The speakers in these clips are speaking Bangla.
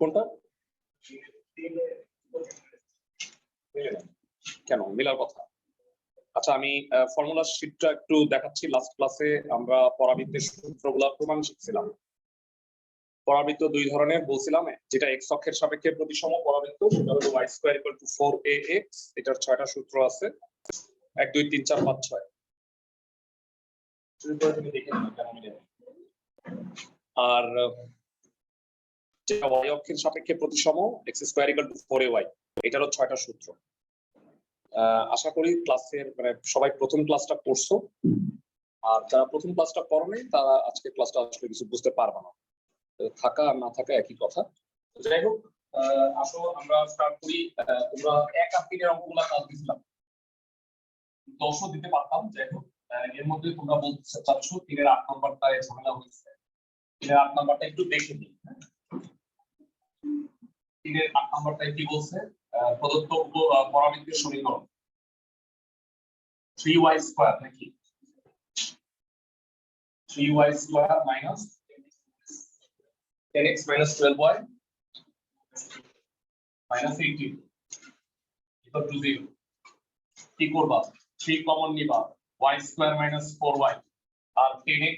কোনটা কেন মিলার কথা? আচ্ছা, আমি ফর্মুলা শিটটা একটু দেখাচ্ছি। লাস্ট ক্লাসে আমরা পরাবৃত্তের সূত্রগুলো প্রমাণ শিখছিলাম। পরাবৃত্ত দুই ধরনের বলছিলাম, যেটা এক্স অক্ষের সাপেক্ষে প্রতিসম পরাবৃত্ত সেটা হলো y square equal two 4ax। এটার 6টা সূত্র আছে, 1 2 3 4 5 6। শুরু করে তুমি দেখে নাও কেন মিলে। আর যেটা y অক্ষের সাপেক্ষে প্রতিসম x square equal two 4ay, এটারও 6টা সূত্র। আশা করি ক্লাসের মানে সবাই প্রথম ক্লাসটা পড়ছো, আর যারা প্রথম ক্লাসটা পড়েনি তারা আজকে ক্লাসটা আসলে কিছু বুঝতে পারবে না। থাকা আর না থাকা একই কথা। যাই হোক, আসো আমরা স্টার্ট করি। তোমরা 1 আর 3 এর অঙ্কগুলো কাজ দিছিলাম, 10ও দিতে পারতাম। যাই হোক, এর মধ্যে তোমরা বলতে চাচ্ছ 3 এর 8 নাম্বারটা ঝামেলা হয়েছে। 3 এর 8 নাম্বারটা একটু দেখে নিই। 3 এর 8 নাম্বারটা কি বলছে? প্রদত্ত পরাবৃত্তের সমীকরণ 3y স্কয়ার নাকি 3y square minus 10x minus 12y minus 18 equal to 0। কি করবা? 3 কমন নিবা, y স্কয়ার minus 4y আর 10x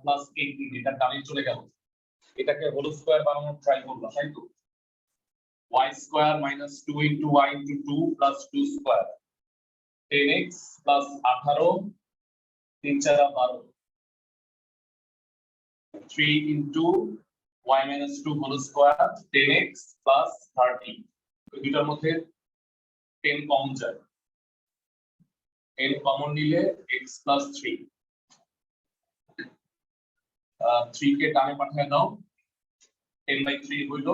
plus 18 এটা ডানে চলে গেল। এটাকে হোল স্কয়ার বানানোর ট্রাই করবা, তাই তো? y square minus 2 into y into 2 plus 2 square 10x plus 18 3 4 12 3 into y minus 2 whole square 10x plus 30। দুইটার মধ্যে 10 কমন যায়, 10 কমন নিলে x plus 3 3 কে ডানে পাঠিয়ে দাও, 10/3 হইল।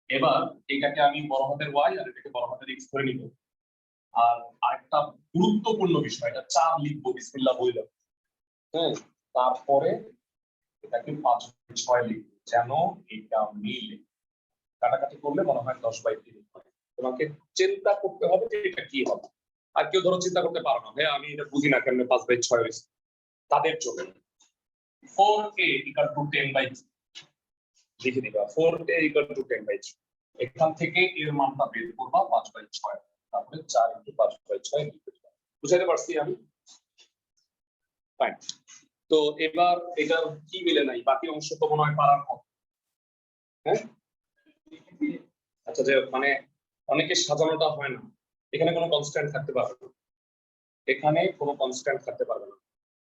এবার এটাকে আমি বড় হাতের y আর এটাকে বড় হাতের x ধরে নিব। আর আরেকটা গুরুত্বপূর্ণ বিষয়, এটা 4 লিখবো বিসমিল্লাহ বইল। হ্যাঁ, তারপরে এটাকে 5/6 লিখবো যেন এটা মিলে। কাটাকাটি করলে মনে হয় 10/3 হয়। তোমাকে চিন্তা করতে হবে যে এটা কি হবে। আর কেউ ধরো চিন্তা করতে পারো না, ভাই আমি এটা বুঝি না কেমনে 5/6 হয়েছে, তাদের জন্য 4a equal to 10/3 লিখে দিবা। 4a equal to 10/3 এখান থেকে এর মানটা বের করবা 5/6, তারপরে 4 into 5/6 লিখে দিবা। বুঝাতে পারছি আমি? ফাইন। তো এবার এটা কি মিলে নাই, বাকি অংশ তো মনে হয় পারার কথা। হ্যাঁ, আচ্ছা, যে মানে অনেকের সাজানোটা হয় না। এখানে কোনো কনস্ট্যান্ট থাকতে পারবে না, এখানে কোনো কনস্ট্যান্ট থাকতে পারবে না,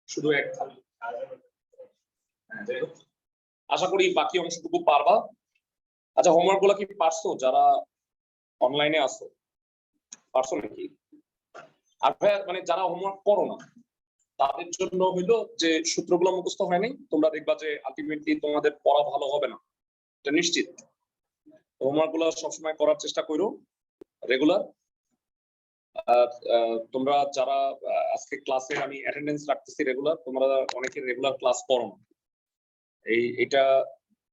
শুধু এক থাকবে। হ্যাঁ, যাই হোক, আশা করি বাকি অংশটুকু পারবা। আচ্ছা, হোমওয়ার্ক গুলো কি পারছো? যারা অনলাইনে আছো পারছো নাকি? আর মানে যারা হোমওয়ার্ক করো না তাদের জন্য হইলো যে সূত্রগুলো মুখস্থ হয় নাই, তোমরা দেখবা যে আলটিমেটলি তোমাদের পড়া ভালো হবে না, এটা নিশ্চিত। হোমওয়ার্ক গুলো সবসময় করার চেষ্টা করো রেগুলার। তোমরা যারা আজকে ক্লাসে আমি অ্যাটেন্ডেন্স রাখতেছি রেগুলার, তোমরা অনেকে রেগুলার ক্লাস করো না, এটা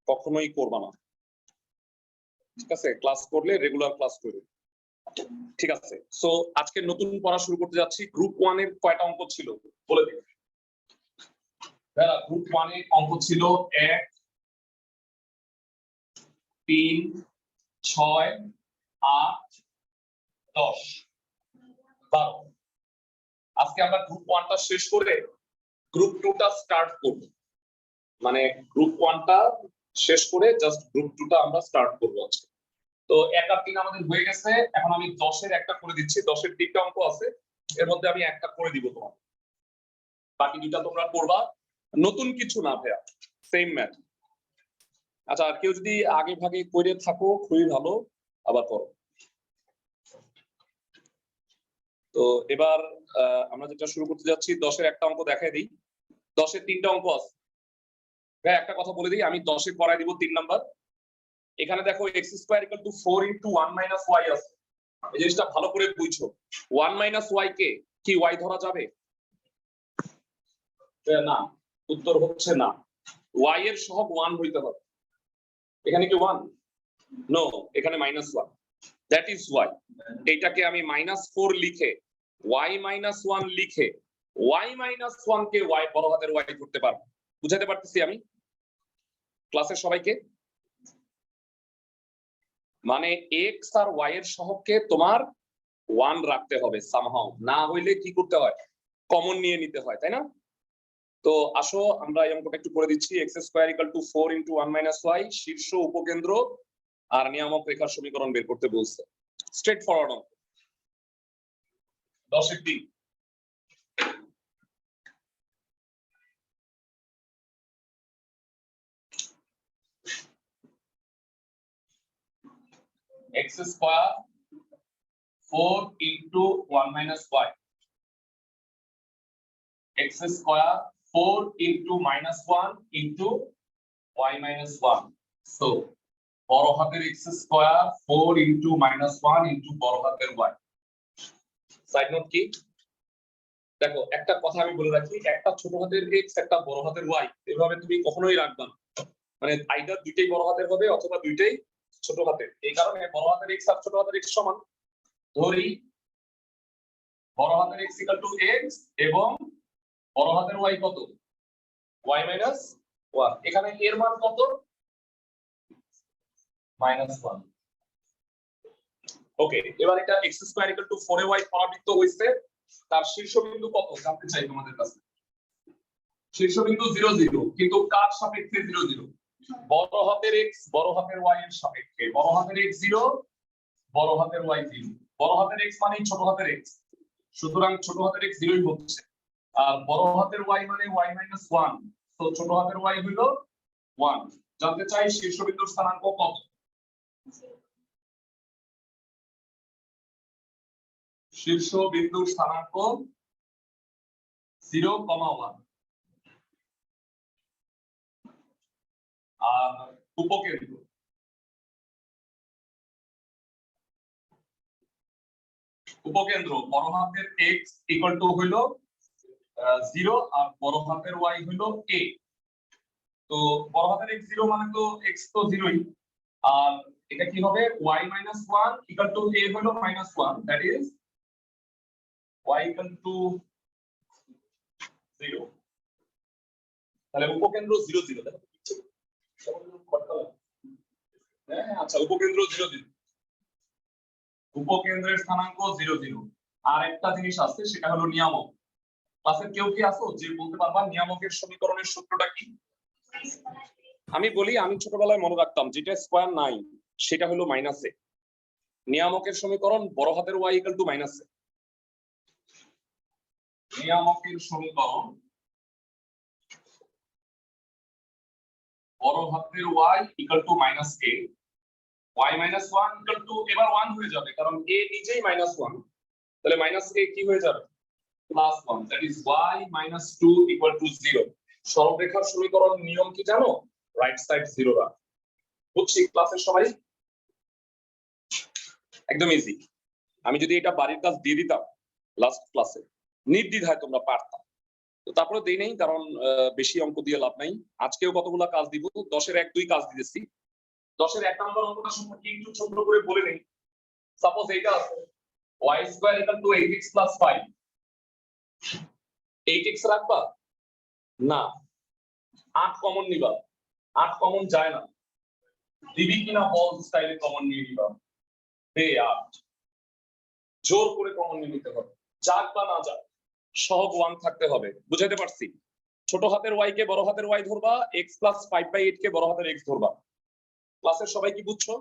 কখনোই করবা না, ঠিক আছে? ক্লাস করলে রেগুলার ক্লাস করো, ঠিক আছে? সো আজকে নতুন পড়া শুরু করতে যাচ্ছি। গ্রুপ 1 এর কয়টা অঙ্ক ছিল বলে দিন। গ্রুপ 1 এর অঙ্ক ছিল 1 3 6 8 10 12। আজকে আমরা গ্রুপ 1টা শেষ করে গ্রুপ 2টা স্টার্ট করব। মানে গ্রুপ 1টা শেষ করে জাস্ট গ্রুপ 2টা আমরা স্টার্ট করব আজকে। তো 1 আর 3 আমাদের হয়ে গেছে। এখন আমি 10 এর একটা করে দিচ্ছি। 10 এর 3টা অঙ্ক আছে, এর মধ্যে আমি একটা করে দিব তোমার, বাকি দুটো তোমরা করবা। নতুন কিছু না ভাইয়া, সেম ম্যাথ। আচ্ছা, আর কেউ যদি আগে ভাগে করে থাকো খুবই ভালো, আবার করো। তো এবার আমরা যেটা শুরু করতে যাচ্ছি, 10 এর একটা অঙ্ক দেখাই দিই। 10 এর 3টা অঙ্ক আছে ভাই। একটা কথা বলে দিই, আমি 10 এ করাই দিব 3 নাম্বার। এখানে দেখো x square equal two 4 into 1 minus y আছে। এই জিনিসটা ভালো করে বুঝছো। 1 মাইনাস y কে কি y ধরা যাবে? না, উত্তর হচ্ছে না। y এর সহগ 1 হইতে হবে। এখানে কি 1? নো, এখানে -1, দ্যাট ইজ y। এইটাকে আমি -4 লিখে y -1 লিখে y -1 কে y বড় হাতের y ধরতে পারবো। বুঝাতে পারতেছি আমি ক্লাসের সবাইকে? মানে এক্স আর ওয়াই এর সহগকে তোমার 1 রাখতে হবে সামহাও, না হইলে কি করতে হয়, কমন নিয়ে নিতে হয়, তাই না? তো আসো আমরা এই অঙ্কটা একটু করে দিচ্ছি। x square equal two 4 into 1 minus y, শীর্ষ উপকেন্দ্র আর নিয়ামক রেখার সমীকরণ বের করতে বলছে। স্ট্রেট ফরওয়ার্ড অঙ্ক। 10 এর 3। x square 4 into 1 minus y, x square 4 into minus 1 into y minus 1। So বড় হাতের x square 4 into minus 1 into বড় হাতের y। সাইড নোট কি? দেখো একটা কথা আমি বলে রাখি, একটা ছোট হাতের x একটা বড় হাতের y এভাবে তুমি কখনোই রাখবা না। মানে আইদার দুইটাই বড় হাতের হবে অথবা দুইটাই ছোট হাতের। এই কারণে বড় হাতের x আর ছোট হাতের x সমান। ধরি বড় হাতের x ইকুয়াল টু x এবং বড় হাতের y কত, y মাইনাস 1। এখানে এর মান কত, -1। ওকে, এবার এটা x square equal two 4y পরাবৃত্ত হইছে, তার শীর্ষবিন্দু কত জানতে চাই তোমাদের কাছে। শীর্ষবিন্দু 0 0, কিন্তু কার সাপেক্ষে 0 0? বড় হাতের x বড় হাতের y এর সাপেক্ষে। বড় হাতের x 0, বড় হাতের y 0। বড় হাতের x মানে ছোট হাতের x, সুতরাং ছোট হাতের x 0ই হচ্ছে। আর বড় হাতের y মানে y মাইনাস 1, তো ছোট হাতের y হলো 1। জানতে চাই শীর্ষবিন্দুর স্থানাঙ্ক কত। শীর্ষবিন্দুর স্থানাঙ্ক 0,1। আর উপকেন্দ্র বড় হাতের x ইকুয়াল টু হইলো 0 আর বড় হাতের y হইলো a। তো বড় হাতের x 0 মানে তো x তো 0ই, আর এটা কি হবে, y minus 1 equal to a হলো -1, that is y equal to 0। তাহলে উপকেন্দ্র 0 0। দেখো হ্যাঁ আচ্ছা, উপকেন্দ্র 0 0, উপকেন্দ্রের স্থানাঙ্ক 0 0। আর একটা জিনিস আছে, সেটা হলো নিয়ামক। ক্লাসের কেউ কি আছো যে বলতে পারবা নিয়ামকের সমীকরণের সূত্রটা কি? আমি বলি, আমি ছোটবেলায় মনে রাখতাম যেটা স্কয়ার নাই সেটা হলো মাইনাস এ। নিয়ামকের সমীকরণ বড় হাতের y ইকুয়াল টু মাইনাস এ। নিয়ামকের সমীকরণ বড় হাতের y equal to minus a, y minus 1 equal to, এবার 1 হয়ে যাবে কারণ a নিজেই -1, তাহলে মাইনাস a কি হয়ে যাবে, +1, that is y minus 2 equal to 0। সরলরেখার সমীকরণ নিয়ম কি জানো, রাইট সাইড 0 রাখ। বুঝছি ক্লাসের সবাই? একদম ইজি। আমি যদি এটা বাড়ির কাজ দিয়ে দিতাম লাস্ট ক্লাসে, নির্দ্বিধায় তোমরা পারতাম। তো তারপরে দেই নেই, কারণ বেশি অঙ্ক দিয়ে লাভ নাই। আজকেও কতগুলো কাজ দিব, 10 এর 1 2 কাজ দিতেছি। 10 এর 1 নম্বর অঙ্কটা সম্পর্কে একটু ছোট করে বলে নেই। সাপোজ এইটা আছে y square equal two 8x plus 5। 8x রাখবা না, 8 কমন নিবা। 8 কমন যায় না, দিবি কিনা বল স্টাইলে কমন নিয়ে নিবা। 8 জোর করে কমন নিয়ে নিতে হবে, যাক বা না যাক সহগ 1 থাকতে হবে। বুঝাইতে পারছি? ছোট হাতের y কে বড় হাতের y ধরবা, x প্লাস 5/8 কে বড় হাতের x ধরবা। ক্লাসের সবাই কি বুঝছো?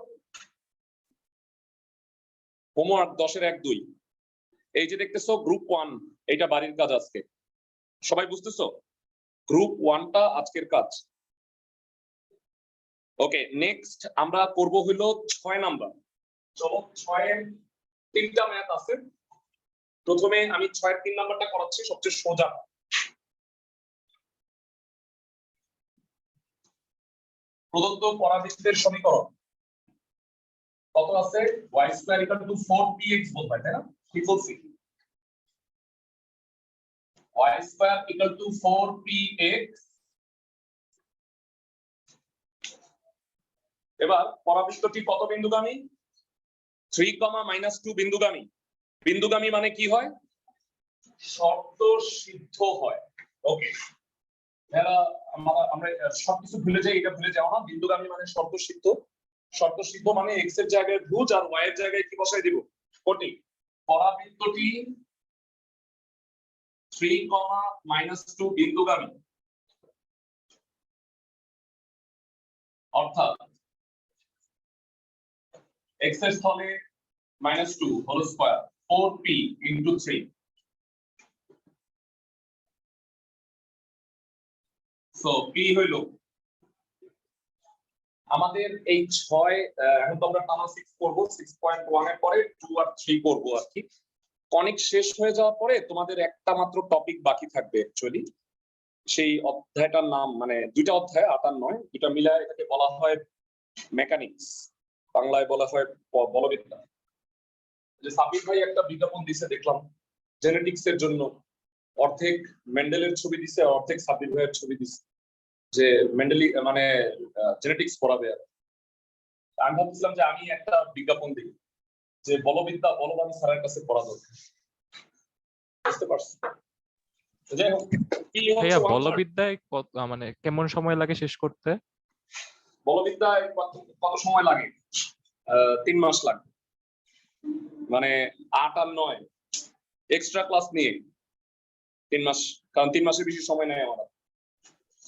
হোমওয়ার্ক 10 এর 1 2। এই যে দেখতেছো গ্রুপ 1, এটা বাড়ির কাজ আজকে। সবাই বুঝতেছো? গ্রুপ 1টা আজকের কাজ। ওকে, নেক্সট আমরা করব হলো 6 নাম্বার। চলো 6 এর 3টা ম্যাথ আছে। প্রথমে আমি 6 এর 3 নাম্বারটা করাচ্ছি, সবচেয়ে সোজা। প্রদত্ত পরাবৃত্তের সমীকরণ কত আছে, y square equal two 4px বলতে হয়, তাই না? কি বলছি, y square equal two 4px। এবার পরাবৃত্তটি কত বিন্দুগামী, 3, -2 বিন্দুগামী। বিন্দুগামী মানে কি হয়, শর্ত সিদ্ধ হয়। ওকে, আমরা সবকিছু ভুলে যাই, এটা ভুলে যাও না। বিন্দুগামী মানে শর্ত সিদ্ধ। শর্ত সিদ্ধ মানে এক্স এর জায়গায় ভুজ আর ওয়াই এর জায়গায় কি বসাই দিব কোটি। পরাবৃত্তটি 3, -2 বিন্দুগামী, অর্থাৎ এক্স এর স্থলে -2 whole square 4p × 3। So p হইল আমাদের এই 6, এখন তো আমরা টানা 6 করব, 6.1 এর পরে 2 আর 3 করব আর কি। কনিক শেষ হয়ে যাওয়ার পরে তোমাদের একটা মাত্র টপিক বাকি থাকবে অ্যাকচুয়ালি। সেই অধ্যায়টার নাম মানে দুইটা অধ্যায় 8 আর 9 দুটা মিলায় এটাকে বলা হয় মেকানিক্স, বাংলায় বলা হয় বলবিদ্যা। যে সাবির ভাই একটা বিজ্ঞাপন দিছে দেখলাম জেনেটিক্স এর জন্য, অর্ধেক মেন্ডেলের ছবি দিছে, অর্ধেক সাবির ভাইয়ের ছবি দিছে, যে মেন্ডেলি মানে জেনেটিক্স পড়াবে। আমি ভাবছিলাম যে আমি একটা বিজ্ঞাপন দিই যে বলবিদ্যা বলবান স্যারের কাছে পড়া দরকার। বুঝতে পারছি। যাই হোক, ভাইয়া বলবিদ্যায় মানে কেমন সময় লাগে শেষ করতে? বলবিদ্যায় কত সময় লাগে? 3 মাস লাগে, মানে 8 আর 9 এক্সট্রা ক্লাস নিয়ে 3 মাস, কারণ 3 মাসের বেশি সময় নেই আমার।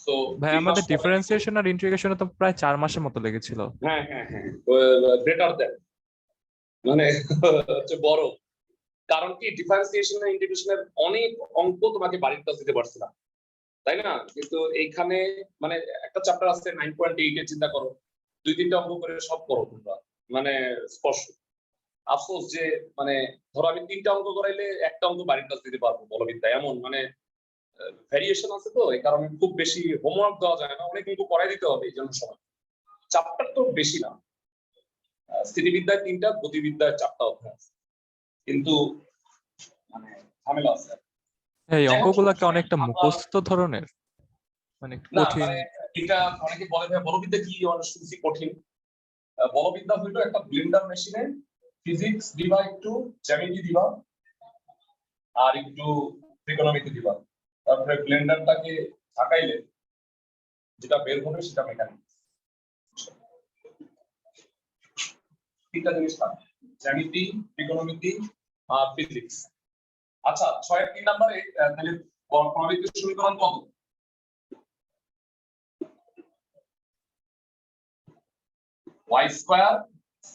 তো ভাই আমাদের ডিফারেন্সিয়েশন আর ইন্টিগ্রেশনে তো প্রায় 4 মাসের মতো লেগেছিল। হ্যাঁ হ্যাঁ হ্যাঁ, গ্রেটার দ্যান মানে হচ্ছে বড়। কারণ কি ডিফারেন্সিয়েশন আর ইন্টিগ্রেশনের অনেক অঙ্ক তোমাকে বাড়ির কাছে দিতে পারছি না, তাই না? কিন্তু এইখানে মানে একটা চ্যাপ্টার আছে 9.8 এর, চিন্তা করো 2-3টা অঙ্ক করে সব করো তোমরা, মানে স্পর্শ। আফসোস যে মানে ধরো আমি 3টা অঙ্ক করাইলে একটা অঙ্ক বাড়ির কাছে দিতে পারবো বলবিদ্যা, এমন মানে ভ্যারিয়েশন আছে। তো এই কারণে খুব বেশি হোমওয়ার্ক দেওয়া যায় না, অনেক অঙ্ক করাই দিতে হবে, এই জন্য সময়। চ্যাপ্টার তো বেশি না, স্থিতিবিদ্যায় 3টা, গতিবিদ্যায় 4টা অধ্যায় আছে, কিন্তু মানে ঝামেলা আছে। এই অঙ্কগুলোকে অনেকটা মুখস্থ ধরনের, মানে না কঠিন। মানে এটা অনেকে বলে ভাই বলবিদ্যা কি, অনেক শুনছি কঠিন। বলবিদ্যা হইলো একটা ব্লেন্ডার মেশিনে ফিজিক্স দিবা, একটু জ্যামিতি দিবা, আর একটু ত্রিকোণমিতি দিবা, তারপরে ব্লেন্ডারটাকে ঝাঁকাইলে যেটা বের হবে সেটা মেকানিক্স। 3টা জিনিস থাকে, জ্যামিতি, ত্রিকোণমিতি আর ফিজিক্স। আচ্ছা 6 এর 3 নম্বরে তাহলে পরাবৃত্তের সমীকরণ কত? y square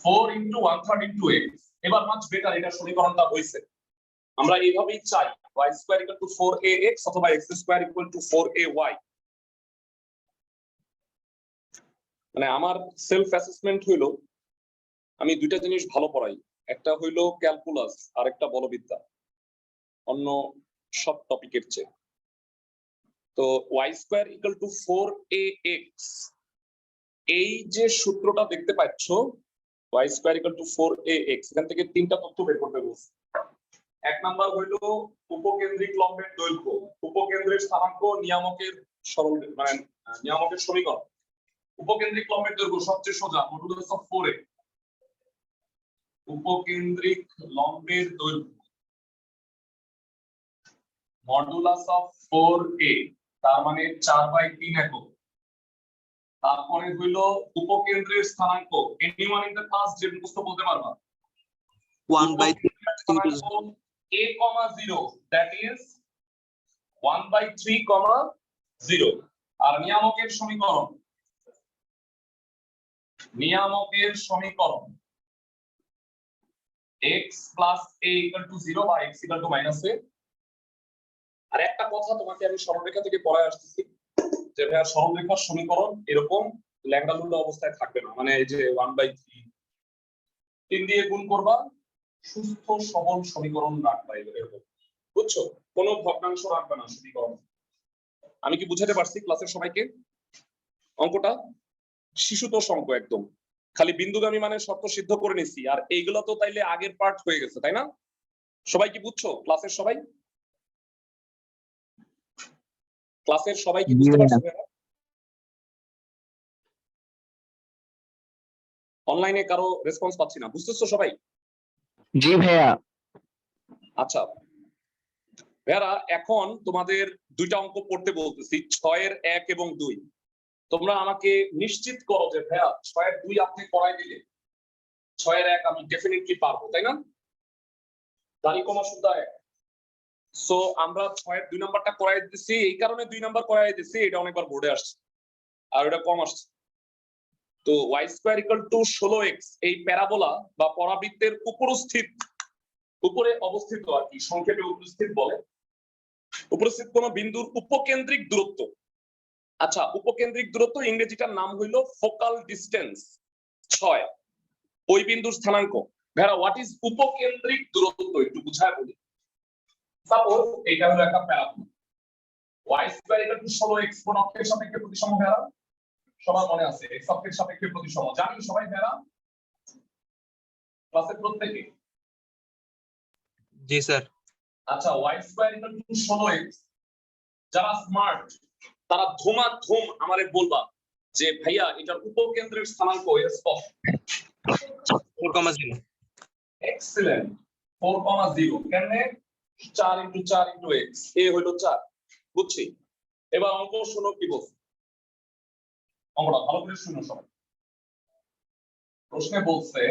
4 × 1/3 × x। এবার মাছ বেটার, এটা সমীকরণটা হইছে, আমরা এইভাবেই চাই y স্কয়ার = 4ax অথবা x স্কয়ার = 4ay। মানে আমার সেলফ অ্যাসেসমেন্ট হইলো আমি দুইটা জিনিস ভালো পড়াই, একটা হইলো ক্যালকুলাস আর একটা বলবিদ্যা, অন্য সব টপিকের চেয়ে। তো y স্কয়ার = 4ax, এই যে সূত্রটা দেখতে পাচ্ছ y স্কয়ার = 4ax, এখান থেকে 3টা তথ্য বের করতে বলছি। এক নাম্বার হইলো উপকেন্দ্রিক লম্বের দৈর্ঘ্য, উপকেন্দ্রের স্থানাঙ্ক, নিয়ামকের সরল মানে নিয়ামকের সমীকরণ। উপকেন্দ্রিক লম্বের দৈর্ঘ্য সবচেয়ে সোজা, মডুলাস অফ 4a। উপকেন্দ্রিক লম্বের দৈর্ঘ্য মডুলাস অফ 4a, তার মানে 4/3 একক। তারপরে হইলো উপকেন্দ্রের স্থানাঙ্ক, এনিওয়ান ইন দ্য ক্লাস যে মুখস্থ বলতে পারবা, 1/3 a, 0 that is 1/3, 0। আর নিয়ামকের সমীকরণ, x + a = 0 বা x = -a। আর একটা কথা তোমাকে আমি সরলরেখা থেকে পড়ায় আসতেছি, যে ভাইয়া সরলরেখার সমীকরণ এরকম ল্যাংড়া লুলা অবস্থায় থাকবে না, মানে এই যে 1/3 3 দিয়ে গুণ করবা, সুস্থ সবল সমীকরণ রাখবা এরকম, বুঝছো? কোনো ভগ্নাংশ রাখবে না সমীকরণ। আমি কি বুঝাতে পারছি ক্লাসের সবাইকে? অঙ্কটা শিশুতোষ অঙ্ক একদম, খালি বিন্দুগামী মানে শর্ত সিদ্ধ করে নিছি, আর এইগুলো তো তাইলে আগের পার্ট হয়ে গেছে, তাই না? সবাই কি বুঝছো? ক্লাসের সবাই কি বুঝতে পারছো? অনলাইনে কারো রেসপন্স পাচ্ছি না, বুঝতেছো সবাই? জি ভাইয়া। আচ্ছা ভাইয়ারা, এখন তোমাদের দুইটা অঙ্ক পড়তে বলতেছি, 6 এর 1 এবং 2। তোমরা আমাকে নিশ্চিত করো যে ভাইয়া 6-2 আপনি করাই দিলে 6-1 আমি ডেফিনেটলি পারবো, তাই না? দাঁড়ি কমা শুদ্ধ 1। সো আমরা 6-2 নাম্বারটা করাই দিচ্ছি, এই কারণে 2 নাম্বার করাই দিচ্ছি, এটা অনেকবার বোর্ডে আসছে আর এটা কম আসছে। তো y² = 16x এই প্যারাবোলা বা পরাবৃত্তের উপরে অবস্থিত আর কি, সংক্ষেপে উপস্থিত বলে, উপস্থিত কোন বিন্দুর উপকেন্দ্রিক দূরত্ব। আচ্ছা, উপকেন্দ্রিক দূরত্ব ইংরেজিটার নাম হইল ফোকাল ডিসটেন্স 6। ওই বিন্দুর স্থানাঙ্ক। ভাইরা, হোয়াট ইজ উপকেন্দ্রিক দূরত্ব একটু বুঝায় বলি। সাপোজ এটা হলো একটা প্যারাবোলা, y² = 16x কোন অক্ষের সাপেক্ষে প্রতিসম। ভাইরা সবার মনে আছে x অক্ষের সাপেক্ষে প্রতিসম, জানি সবাই ভাইরা ক্লাসের প্রত্যেকে? জি স্যার। আচ্ছা, y² = 16x। যারা স্মার্ট তারা ধুমাধুম আমারে বলবা যে ভাইয়া এটার উপকেন্দ্রের স্থানাঙ্ক স্পষ্ট। 4,0। এক্সিলেন্ট। 4,0 কেমনে? 4 × 4 × x, এ হইল 4। বুঝছি। এবার অঙ্ক শোনো কি বলছে, অঙ্কটা ভালো করে শুনো সবাই। প্রশ্নে বলছে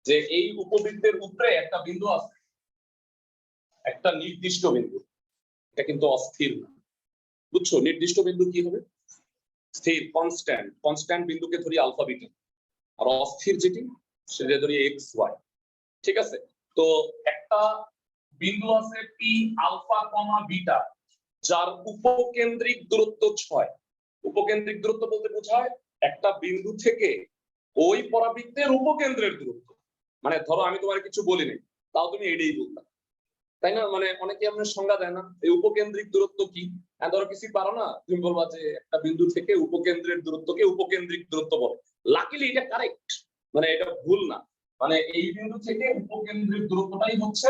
যে এই উপবৃত্তের উপরে একটা বিন্দু আছে, একটা নির্দিষ্ট বিন্দু, এটা কিন্তু অস্থির না, বুঝছো? নির্দিষ্ট বিন্দু কি হবে? স্থির, কনস্ট্যান্ট। কনস্ট্যান্ট বিন্দুকে ধরি আলফা বিটা, আর অস্থির যেটি সেটা ধরি এক্স ওয়াই। ঠিক আছে? তো একটা বিন্দু আছে পি আলফা কমা বিটা, যার উপকেন্দ্রিক দূরত্ব 6। উপকেন্দ্রিক দূরত্ব বলতে বোঝায় একটা বিন্দু থেকে ওই পরাবৃত্তের উপকেন্দ্রের দূরত্ব। মানে ধরো আমি তোমার কিছু বলি নাই, তাও তুমি এটাই বলতা, তাই না? মানে অনেকে আপনার সংজ্ঞা দেয় না এই উপকেন্দ্রিক দূরত্ব কি। ধরো কিছু পারো না, তুমি বলবা যে একটা বিন্দু থেকে উপকেন্দ্রের দূরত্বকে উপকেন্দ্রিক দূরত্ব বলে। লাকিলি এটা কারেক্ট, মানে এটা ভুল না। মানে এই বিন্দু থেকে উপকেন্দ্রিক দূরত্বটাই হচ্ছে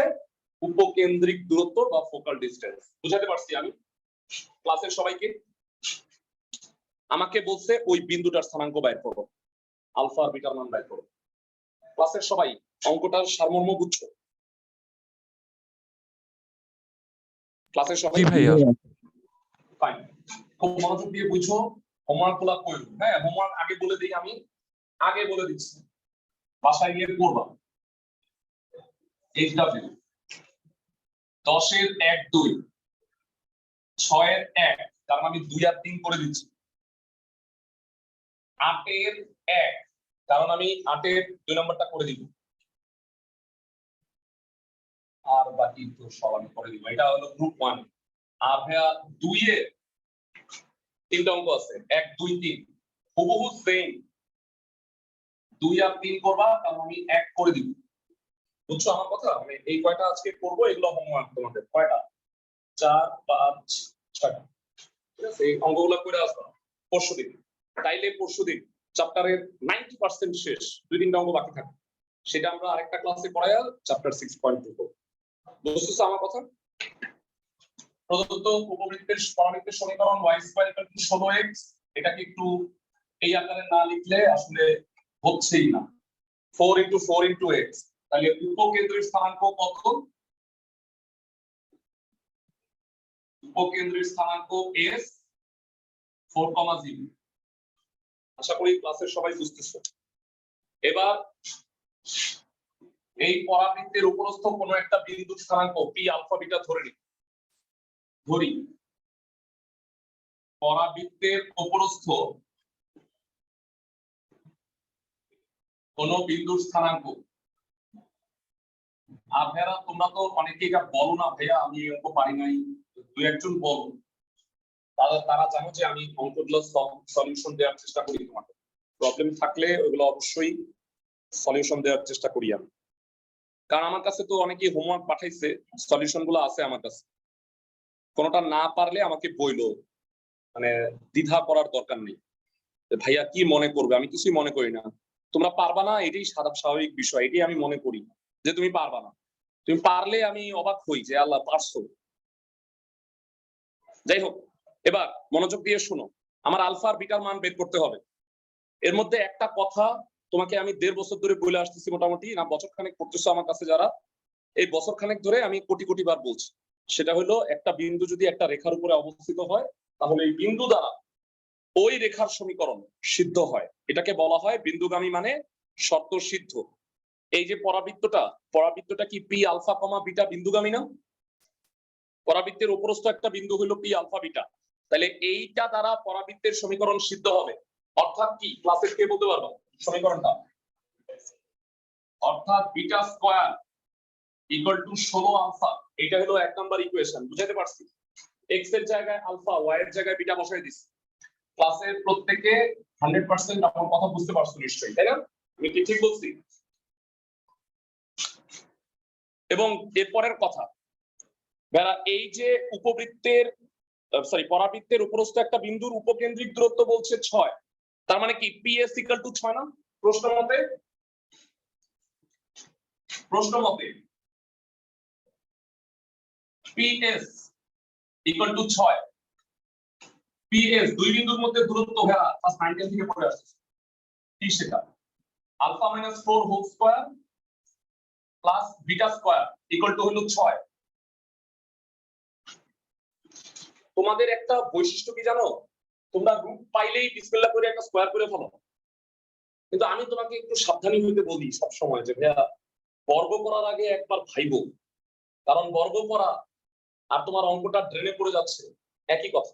উপকেন্দ্রিক দূরত্ব বা ফোকাল ডিসটেন্স। বুঝাতে পারছি আমি ক্লাসের সবাইকে? আমাকে বলছে ওই বিন্দুটার স্থানাঙ্ক বাইর করো, আলফা আর বিটার মান বাইর করো। ক্লাসের সবাই অঙ্কটার সারমর্ম বুঝছো? ক্লাসের সবাই? জি ভাইয়া। ফাইন, খুব মনোযোগ দিয়ে বুঝো, হোমওয়ার্ক গুলা করো। হ্যাঁ, হোমওয়ার্ক আগে বলে দিই, আমি আগে বলে দিচ্ছি, বাসায় গিয়ে করবা। HW 10-এর 1 2, 6-এর 1, কারণ আমি 2 আর 3 করে দিচ্ছি। 8-এর 1, কারণ আমি 8-এর 2 নাম্বারটা করে দিব, আর বাকি তো সব আমি করে দিব। এটা হলো গ্রুপ 1। আর ভাইয়া 2-এর 3টা অঙ্ক আছে, 1 2 3 হুবহু সেম। 2 আর 3 করবা, কারণ আমি 1 করে দিব। বুঝছো আমার কথা? মানে এই কয়টা আজকে করব, এগুলো হোমওয়ার্ক তোমাদের। কয়টা? 4 5 6টা। ঠিক আছে? এই অঙ্কগুলো করে আসবা পরশুদিন। তাইলে পরশুদিন চ্যাপ্টারের 90% শেষ, 2-3টা অঙ্ক বাকি থাকে, সেটা আমরা আরেকটা ক্লাসে পড়ায়া চ্যাপ্টার 6.2 করব। বুঝছো আমার কথা? প্রদত্ত উপবৃত্তের পরাবৃত্তের সমীকরণ y² = 16x, এটাকে একটু এই আকারে না লিখলে আসলে হচ্ছেই না। 4 × 4 × x, তাহলে উপকেন্দ্রের স্থানাঙ্ক কত? উপকেন্দ্রের স্থানাঙ্ক s 4,0। আশা করি ক্লাসের সবাই বুঝতেছো। এবার এই পরাবৃত্তের উপরস্থ কোন একটা বিন্দুর স্থানাঙ্ক p আলফা বিটা ধরি। পরাবৃত্তের উপরস্থ কোন বিন্দুর স্থানাঙ্ক। আর ভাইয়া তোমরা তো অনেকেই এটা বলো না, ভাইয়া আমি অঙ্ক পারি নাই, 2-1 বলো। তারা জানো যে আমি অঙ্কগুলো সলিউশন দেওয়ার চেষ্টা করি, তোমাদের প্রবলেম থাকলে ওগুলো অবশ্যই সলিউশন দেওয়ার চেষ্টা করি আমি। কারণ আমার কাছে তো অনেকেই হোমওয়ার্ক পাঠাইছে, সলিউশন গুলো আছে আমার কাছে। কোনোটা না পারলে আমাকে বইলো, মানে দ্বিধা করার দরকার নেই। ভাইয়া কি মনে করবে? আমি কিছুই মনে করি না, তোমরা পারবা না, এটাই স্বাভাবিক বিষয়, এটাই আমি মনে করি যে তুমি পারবা না। তুমি পারলে আমি অবাক হই যে আল্লাহ পারছো। যাই হোক, এবার মনোযোগ দিয়ে শোনো, আমার আলফা আর বিটার মান বের করতে হবে। এর মধ্যে একটা কথা তোমাকে আমি 1.5 বছর ধরে বলে আসতেছি, মোটামুটি না বছর খানেক করতেছো আমার কাছে যারা, এই বছর খানেক ধরে আমি কোটি কোটি বার বলছি। সেটা হলো একটা বিন্দু যদি একটা রেখার উপরে অবস্থিত হয়, তাহলে এই বিন্দু দ্বারা ওই রেখার সমীকরণ সিদ্ধ হয়, এটাকে বলা হয় বিন্দুগামী মানে শর্ত সিদ্ধ। এই যে পরাবৃত্তটা কি পি আলফা কমা বিটা বিন্দুগামী না? পরাবৃত্তের উপরস্থ একটা বিন্দু হলো পি আলফা বিটা, তাহলে এইটা দ্বারা পরাবৃত্তের সমীকরণ সিদ্ধ হবে। অর্থাৎ কি ক্লাসের কে বলতে পারবো সমীকরণটা? অর্থাৎ beta square equal to 16 alpha, এটা হলো 1 নাম্বার ইকুয়েশন। বুঝাতে পারছি? এক্স এর জায়গায় আলফা, ওয়াই এর জায়গায় বিটা বসাই দিছি। ক্লাসের প্রত্যেকে 100% আমার কথা বুঝতে পারছো নিশ্চয়ই, তাই না? আমি কি ঠিক বলছি? এবং এরপরের কথা ভাইরা, এই যে উপবৃত্তের পরাবৃত্তের উপরস্থ একটা বিন্দুর উপকেন্দ্রিক দূরত্ব বলছে 6, তার মানে কি PS ইকুয়াল টু 6 না? প্রশ্ন মতে PS ইকুয়াল টু 6। PS দুই বিন্দুর মধ্যে দূরত্ব ভাইরা ক্লাস 9 10 থেকে পড়ে আসছে, কি সেটা? Alpha minus 4 whole square plus beta square equal to হলো 6। তোমাদের একটা বৈশিষ্ট্য কি জানো? তোমরা রুট পাইলেই বিসমিল্লাহ করে একটা স্কয়ার করে ফেলো। কিন্তু আমি তোমাকে একটু সাবধানী হইতে বলি সব সময় যে ভাইয়া বর্গ করার আগে একবার ভাইবো, কারণ বর্গ করা আর তোমার অঙ্কটা ড্রেনে পড়ে যাচ্ছে একই কথা,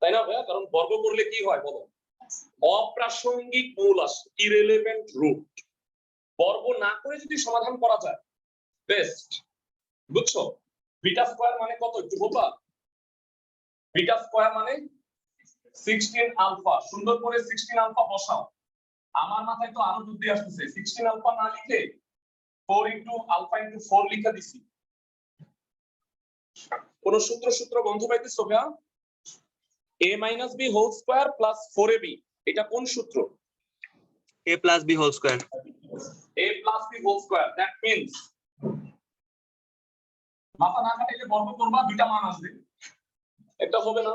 তাই না ভাইয়া? কারণ বর্গ করলে কি হয় বলো? অপ্রাসঙ্গিক মূল আসে, ইররিলেভেন্ট রুট। বর্গ না করে যদি সমাধান করা যায় বেস্ট। বুঝছো? বিটা স্কয়ার মানে কত একটু বলবা? বিটা স্কয়ার মানে 16 আলফা। সুন্দর করে 16 আলফা বসাও। আমার মাথায় তো আরো বুদ্ধি আসতেছে, 16 আলফা না লিখে 4 ইনটু আলফা ইনটু 4 লিখে দিছি। কোন সূত্র বন্ধ পাইতেছো ভাইয়া? a minus b whole square plus 4ab, এটা কোন সূত্র? a plus b whole square. a plus b whole square, that means মাথা না কাটাইলে বর্গ করবা, দুইটা মান আসবে, একটা হবে না?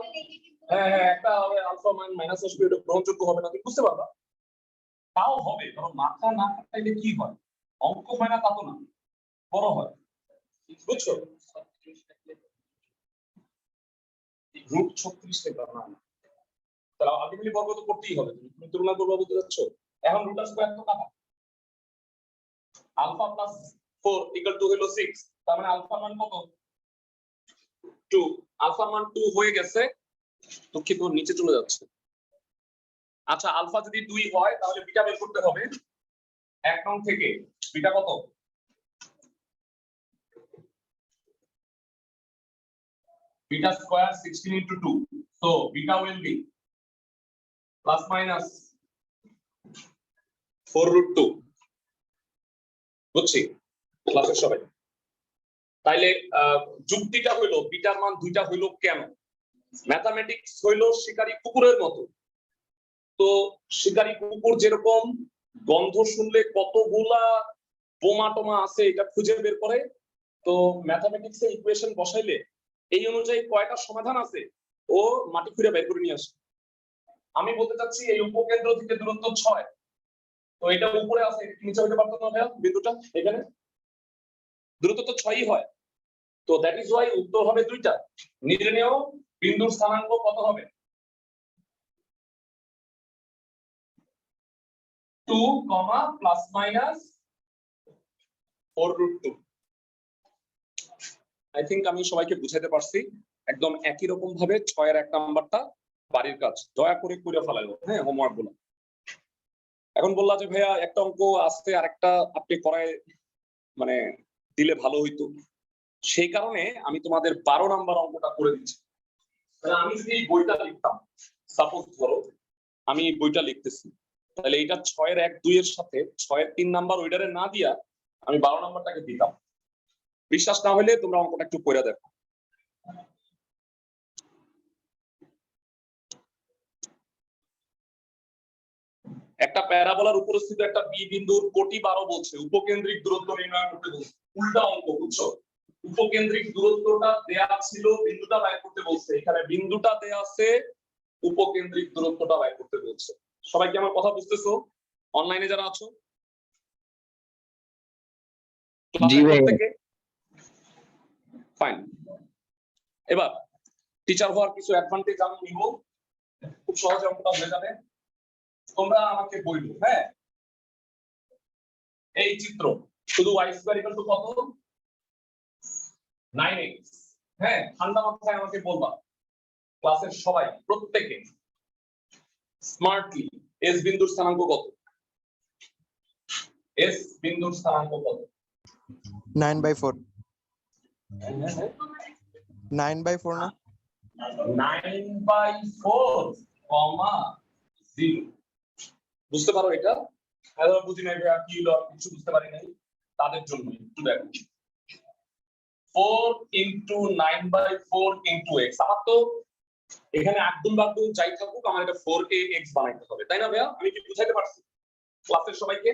হ্যাঁ হ্যাঁ, একটা হবে আলফা মান মাইনাস আসবে, এটা গ্রহণযোগ্য হবে না, তুমি বুঝতে পারবা? তাও হবে, কারণ মাথা না কাটাইলে কি হয়, অঙ্ক হয় না তা তো না, বড় হয়। বুঝছো? রুট 36 থেকে না, তাহলে আলটিমেটলি বর্গ তো করতেই হবে, তুমি তুলনা করবা বলতে যাচ্ছ। এখন রুট স্কয়ার তো কাটা, আলফা প্লাস 4 ইকুয়াল টু হলো 6, তার মানে আলফা মান কত? 2। আলফা মান 2 হয়ে গেছে, দুঃখিত নিচে চলে যাচ্ছে। আচ্ছা, আলফা যদি 2 হয় তাহলে বিটা বের করতে হবে 1 নং থেকে। বিটা কত? Beta square 16 into 2, so beta will be plus minus 4√2। বুঝছি ক্লাসের সবাই? তাইলে যুক্তিটা হইলো বিটার মান দুইটা হইলো কেন? ম্যাথমেটিক্স হইলো শিকারী কুকুরের মতো। তো শিকারী কুকুর যেরকম গন্ধ শুনলে কতগুলা বোমা টোমা আছে এটা খুঁজে বের করে, তো ম্যাথমেটিক্স এর ইকুয়েশন বসাইলে এই অনুযায়ী কয়টা সমাধান আছে ও মাটি খুঁড়ে বের করে নিয়ে আসে। আমি বলতে চাচ্ছি এই উপকেন্দ্র থেকে দূরত্ব 6, তো এটা উপরে আছে, নিচে হইতে পারতো না ভাইয়া? বিন্দুটা এখানে দূরত্ব তো 6ই হয়, তো দ্যাট ইজ ওয়াই উত্তর হবে দুইটা। নির্ণেয় বিন্দুর স্থানাঙ্ক কত হবে? 2, প্লাস মাইনাস 4√2। আই থিংক আমি সবাইকে বুঝাইতে পারছি। একদম একই রকম ভাবে 6 এর 1 নাম্বারটা বাড়ির কাজ দয়া করে করে ফেলাইও, হ্যাঁ, হোমওয়ার্ক গুলো। এখন বললা যে ভাইয়া একটা অঙ্ক আসতে আরেকটা আপনি করায় মানে দিলে ভালো হইতো, সেই কারণে আমি তোমাদের 12 নাম্বার অঙ্কটা করে দিচ্ছি। আমি যদি এই বইটা লিখতাম, সাপোজ ধরো আমি এই বইটা লিখতেছি, তাহলে এটা 6 এর 1 2 এর সাথে 6 এর 3 নাম্বার ওইটারে না দিয়া আমি 12 নাম্বারটাকে দিতাম। বিশ্বাস না হলে তোমরা অঙ্কটা একটু করে দেখো। একটা প্যারাবোলার উপস্থিত একটা বি বিন্দুর কোটি 12 বলছে, উপকেন্দ্রিক দূরত্ব নির্ণয় করতে বলছে। উল্টা অঙ্ক, বুঝছো? উপকেন্দ্রিক দূরত্বটা দেয়া ছিল, বিন্দুটা বের করতে বলছে। এখানে বিন্দুটা দেয়া আছে, উপকেন্দ্রিক দূরত্বটা বের করতে বলছে। সবাই কি আমার কথা বুঝতেছো? অনলাইনে যারা আছো, জি ভাই। ফাইন। এবার টিচার হওয়ার কিছু অ্যাডভান্টেজ আমি নিব। খুব সহজে অঙ্কটা হয়ে যাবে। তোমরা আমাকে বলবে, হ্যাঁ এই চিত্র শুধু y স্কয়ার ইকুয়াল টু কত 9x। হ্যাঁ ঠান্ডা মাথায় আমাকে বলবা ক্লাসের সবাই প্রত্যেকে স্মার্টলি s বিন্দুর স্থানাঙ্ক কত, s বিন্দুর স্থানাঙ্ক কত? 9/4 9/4 না 9/4 কমা 0। বুঝতে পারো এটা? এবার বুঝি নাই ভাইয়া কি হলো, কিছু বুঝতে পারি নাই, তাদের জন্য একটু দেখো 4 ইনটু 9/4 ইনটু x। আমার তো এখানে একদম বাকদম যাই থাকুক আমার এটা 4ax বানাইতে হবে, তাই না ভাইয়া? আমি কি বুঝাইতে পারছি ক্লাসের সবাইকে?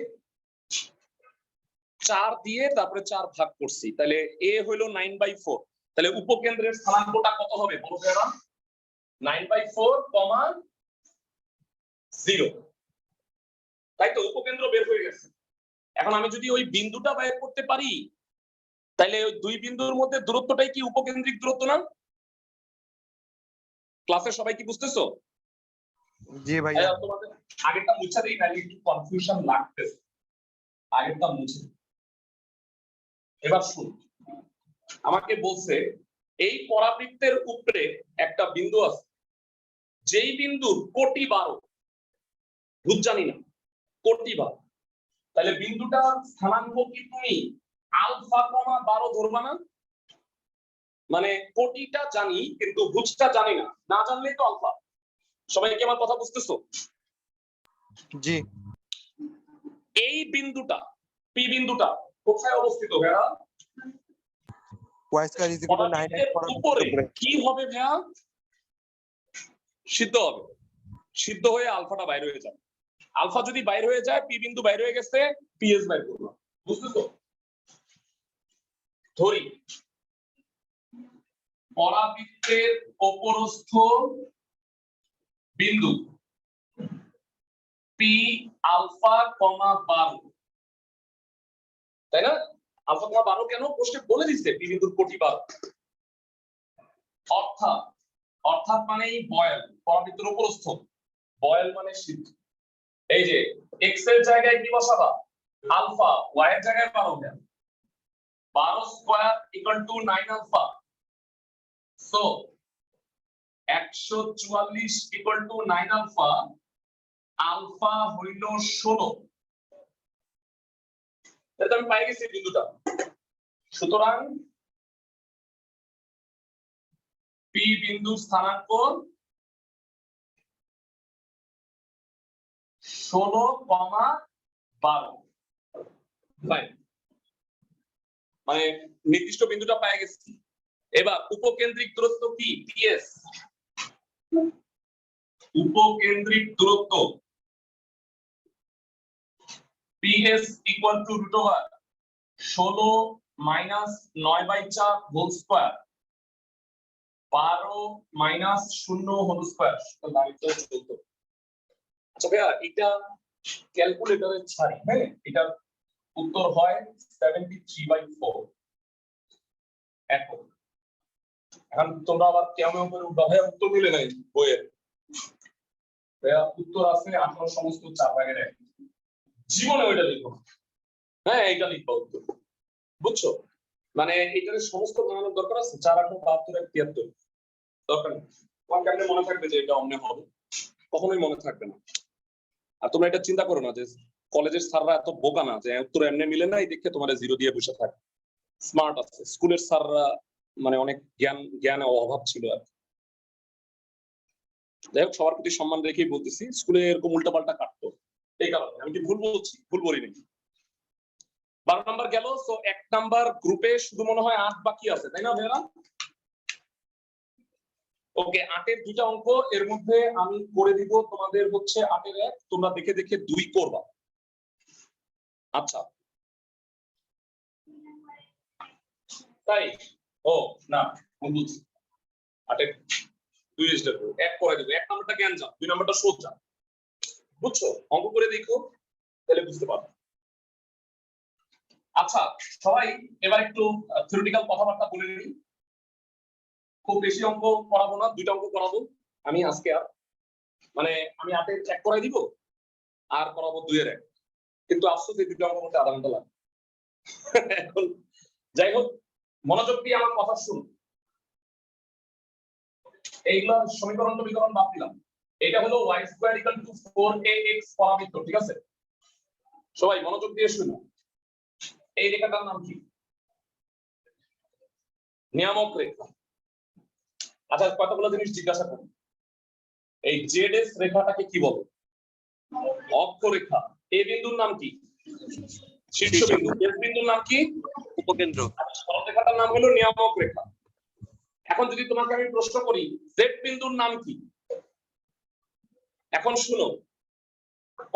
4 দিয়ে তারপরে 4 ভাগ করছি, তাহলে a হলো 9/4, তাহলে উপকেন্দ্রের স্থানাঙ্কটা কত হবে বলো ভাইয়া? 9/4 কমা 0, তাই তো? উপকেন্দ্র বের হয়ে গেছে। এখন আমি যদি ওই বিন্দুটা বের করতে পারি তাহলে ওই দুই বিন্দুর মধ্যে দূরত্বটাই কি উপকেন্দ্রিক দূরত্ব না? ক্লাসের সবাই কি বুঝতেছো? জি ভাইয়া তোমাদের আগেরটা মুছে দেই না, একটু কনফিউশন লাগতেছে, আগেরটা মুছে দেই। এবার শুন, আমাকে বলছে এই পরাবৃত্তের উপরে একটা বিন্দু আছে, যেই বিন্দুর কোটি 12, ভূত জানি না, কোটি 12, তাহলে বিন্দুটার স্থানাঙ্ক কি তুমি আলফা কমা 12 ধরবা না? মানে কোটিটা জানি কিন্তু ভুজটা জানি না, না জানলেই তো আলফা। সবাই কি আমার কথা বুঝতেছো? জি এই বিন্দুটা পি বিন্দুটা কোথায় অবস্থিত ভাইয়া? y square is equal to 9x উপরে কি হবে ভাইয়া? সিদ্ধ হবে, সিদ্ধ হয়ে আলফাটা বাইরে হয়ে যাবে। আলফা যদি বাইরে হয়ে যায়, পি বিন্দু বাইরে হয়ে গেছে, পিএস বাইর করব, বুঝতেছো? ধরি পরাবৃত্তের অপরস্থ বিন্দু পি আলফা কমা 12, তাই না? আলফা কমা 12 কেন প্রশ্নে বলে দিচ্ছে, পি বিন্দুর কোটি 12। অর্থাৎ অর্থাৎ মানেই বয়েল, পরাবৃত্তের উপরস্থ, বয়েল মানে সিদ্ধ। এই যে x এর জায়গায় কি বসাবা? আলফা, y এর জায়গায় 12 কেন? 12 square equal to 9 alpha, so 144 equal to 9 alpha, alpha হইল 16। এটা আমি পাই গেছি বিন্দুটা। সুতরাং পি বিন্দুর স্থানাঙ্ক 16,12। মানে নির্দিষ্ট বিন্দুটা পাই গেছি। এবার উপকেন্দ্রিক দূরত্ব কি? ps। উপকেন্দ্রিক দূরত্ব ps equal to root over 16 minus 9/4 whole square 12 minus 0 whole square. আচ্ছা ভাইয়া এটা ক্যালকুলেটরে ছাড়ি, হ্যাঁ এটার উত্তর হয় 73/4। এখন তোমরা আবার কেমন করে উঠবে? উত্তর মিলে নাই বইয়ের। ভাইয়া উত্তর আছে 18 সমস্ত 4 ভাগের 1। জীবনে ওইটা লিখো, হ্যাঁ এইটা লিখবো উত্তর, বুঝছো? মানে এটার সমস্ত বানানোর দরকার আছে? 4 8 72 1 73 দরকার নেই। তোমার কেমনে মনে থাকবে যে এটা অন্য হবে? কখনোই মনে থাকবে না। আর তোমরা এটা চিন্তা করো না যে কলেজের স্যাররা এত বোকা না যে উত্তর এমনি মিলে না এই দেখে তোমার 0 দিয়ে বসে থাকে। স্মার্ট আছে, স্কুলের স্যাররা মানে অনেক জ্ঞানের অভাব ছিল আর। যাই হোক সবার প্রতি সম্মান রেখেই বলতেছি, স্কুলে এরকম উল্টাপাল্টা কাটতো, এই কারণে। আমি কি ভুল বলছি? ভুল বলি নাকি? 12 নাম্বার গেল। সো 1 নাম্বার গ্রুপে শুধু মনে হয় 8 বাকি আছে, তাই না ভাইরা? ওকে, 8 এর দুইটা অঙ্ক এর মধ্যে আমি করে দিব তোমাদের হচ্ছে 8 এর 1, তোমরা দেখে দেখে 2 করবা। আচ্ছা তাই? ও না বুঝছি, 8 এর 2 রেজিস্টার করো, 1 করে দেব। 1 নাম্বারটা জ্ঞান যাও, 2 নাম্বারটা সোজ যাও, বুঝছো? অঙ্ক করে দেখো তাহলে বুঝতে পারবে। আচ্ছা সবাই এবার একটু থিওরিটিক্যাল কথাবার্তা বলে নিই। খুব বেশি অঙ্ক করাবো না, 2টা অঙ্ক করাবো আমি আজকে। আর মানে আমি 8 এর 1 করাই দিব আর করাবো 2 এর 1, কিন্তু আফসোস এই দুটো অঙ্ক করতে আধা ঘন্টা লাগে। এখন যাই হোক, মনোযোগ দিয়ে আমার কথা শুন। এইগুলা সমীকরণ টমীকরণ বাদ দিলাম। এটা হলো y square equal two 4ax পরাবৃত্ত, ঠিক আছে? সবাই মনোযোগ দিয়ে শুনো। এই রেখাটার নাম কি? নিয়ামক রেখা। আচ্ছা, কতগুলো জিনিস জিজ্ঞাসা করুন। এই জেডএস রেখাটাকে কি বলে? অক্ষরেখা। এ বিন্দুর নাম কি? শীর্ষবিন্দু। এস বিন্দুর নাম কি? উপকেন্দ্র। রেখাটার নাম হলো নিয়ামক রেখা। এখন যদি তোমাকে আমি প্রশ্ন করি জেড বিন্দুর নাম কি? এখন শুনো,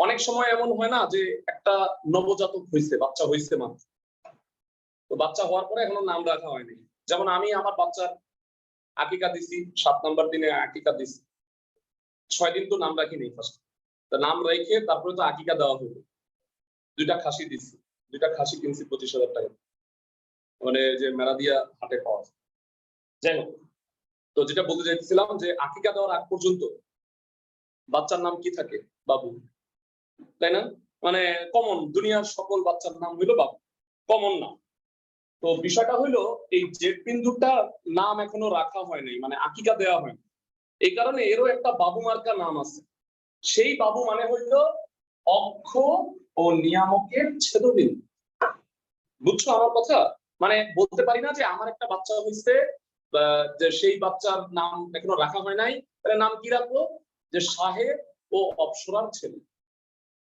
অনেক সময় এমন হয় না যে একটা নবজাতক হয়েছে, বাচ্চা হয়েছে মাত্র, তো বাচ্চা হওয়ার পরে এখনো নাম রাখা হয়নি। যেমন আমি আমার বাচ্চার আকিকা দিছি, 7 নম্বর দিনে আকিকা দিছি, 6 দিন তো নাম রাখিনি ফার্স্ট, তো নাম রেখে তারপরে তো আকিকা দেওয়া হলো। 2টা খাসি দিছি, 2টা খাসি কিনছি 25,000 টাকা, মানে যে মেরা দিয়া হাটে পাওয়া যায়। যাই হোক, তো যেটা বলতে চাইছিলাম যে আকিকা দেওয়ার আগ পর্যন্ত বাচ্চার নাম কি থাকে? বাবু, তাই না? মানে কমন, দুনিয়ার সকল বাচ্চার নাম হইলো বাবু, কমন নাম। তো বিষয়টা হইলো এই জেড বিন্দুটা নাম এখনো রাখা হয় নাই, মানে আকিকা দেওয়া হয়নি। এই কারণে এরও একটা বাবু মার্কা নাম আছে। সেই বাবু মানে হইলো অক্ষ ও নিয়ামকের ছেদবিন্দু। বুঝছো আমার কথা? মানে বলতে পারি না যে আমার একটা বাচ্চা হয়েছে, যে সেই বাচ্চার নাম এখনো রাখা হয় নাই, তাহলে নাম কি রাখবো? যে সাহেব ও অপ্সরার ছেলে,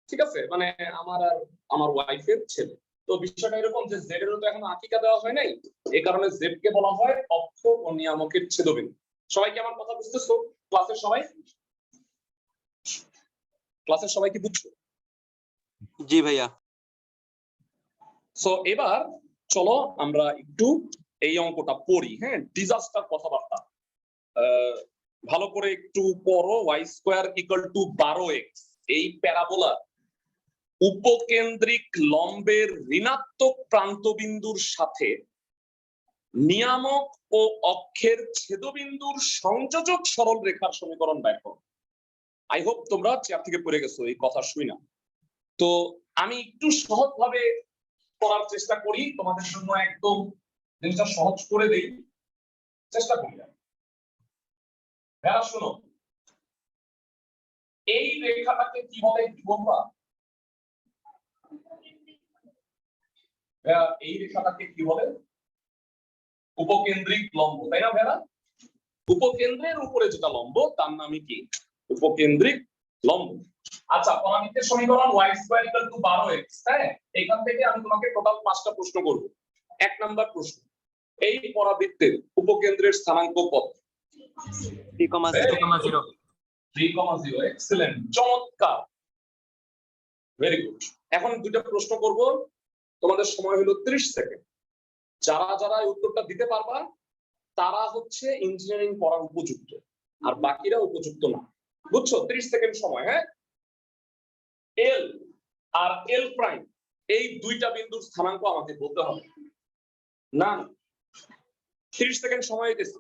ঠিক আছে? মানে আমার আর আমার ওয়াইফের ছেলে। তো বিষয়টা এরকম যে জেড এর তো এখন আকিকা দেওয়া হয় নাই, এই কারণে জেড কে বলা হয় অক্ষ ও নিয়ামকের ছেদবিন্দু। সবাই কি আমার কথা বুঝতেছো? ক্লাসের সবাই? ক্লাসের সবাই কি বুঝছো? জি ভাইয়া। সো এবার চলো আমরা একটু এই অঙ্কটা পড়ি। হ্যাঁ, ডিজাস্টার কথাবার্তা ভালো করে একটু পড়ো। y square equal two 12x, এই প্যারাবোলা উপকেন্দ্রিক লম্বের ঋণাত্মক প্রান্তবিন্দুর সাথে নিয়ামক ও অক্ষের ছেদবিন্দুর সংযোজক সরল রেখার সমীকরণ বের করো। আই হোপ তোমরা চেয়ার থেকে পড়ে গেছো এই কথা শুই না। তো আমি একটু সহজভাবে করার চেষ্টা করি, তোমাদের জন্য একদম জিনিসটা সহজ করে দেই, চেষ্টা করি। হ্যাঁ শোনো, এই রেখাটাকে কি বলে একটু বলবা? এই রেখাটাকে কি বলে? উপকেন্দ্রিক লম্ব, তাই না ভেড়া? উপকেন্দ্রের উপরে যেটা লম্ব তার নামই কি? উপকেন্দ্রিক লম্ব। আচ্ছা, পরামিতির সমীকরণ y square equal two 12x। হ্যাঁ, এখান থেকে আমি তোমাকে টোটাল 5টা প্রশ্ন করব। 1 নাম্বার প্রশ্ন, এই পরাবৃত্তের উপকেন্দ্রের স্থানাঙ্ক কত? 3,0। 3,0। এক্সিলেন্ট, চমৎকার, ভেরি গুড। এখন 2টা প্রশ্ন করব, তোমাদের সময় হলো 30 সেকেন্ড। যারা যারা উত্তরটা দিতে পারবা তারা হচ্ছে ইঞ্জিনিয়ারিং পড়ার উপযুক্ত, আর বাকিরা উপযুক্ত না। বুঝছো? 30 সেকেন্ড সময়। হ্যাঁ, এল আর এল প্রাইম এই 2টা বিন্দুর স্থানাঙ্ক আমাকে বলতে হবে। না, 30 সেকেন্ড সময় দিতেছি,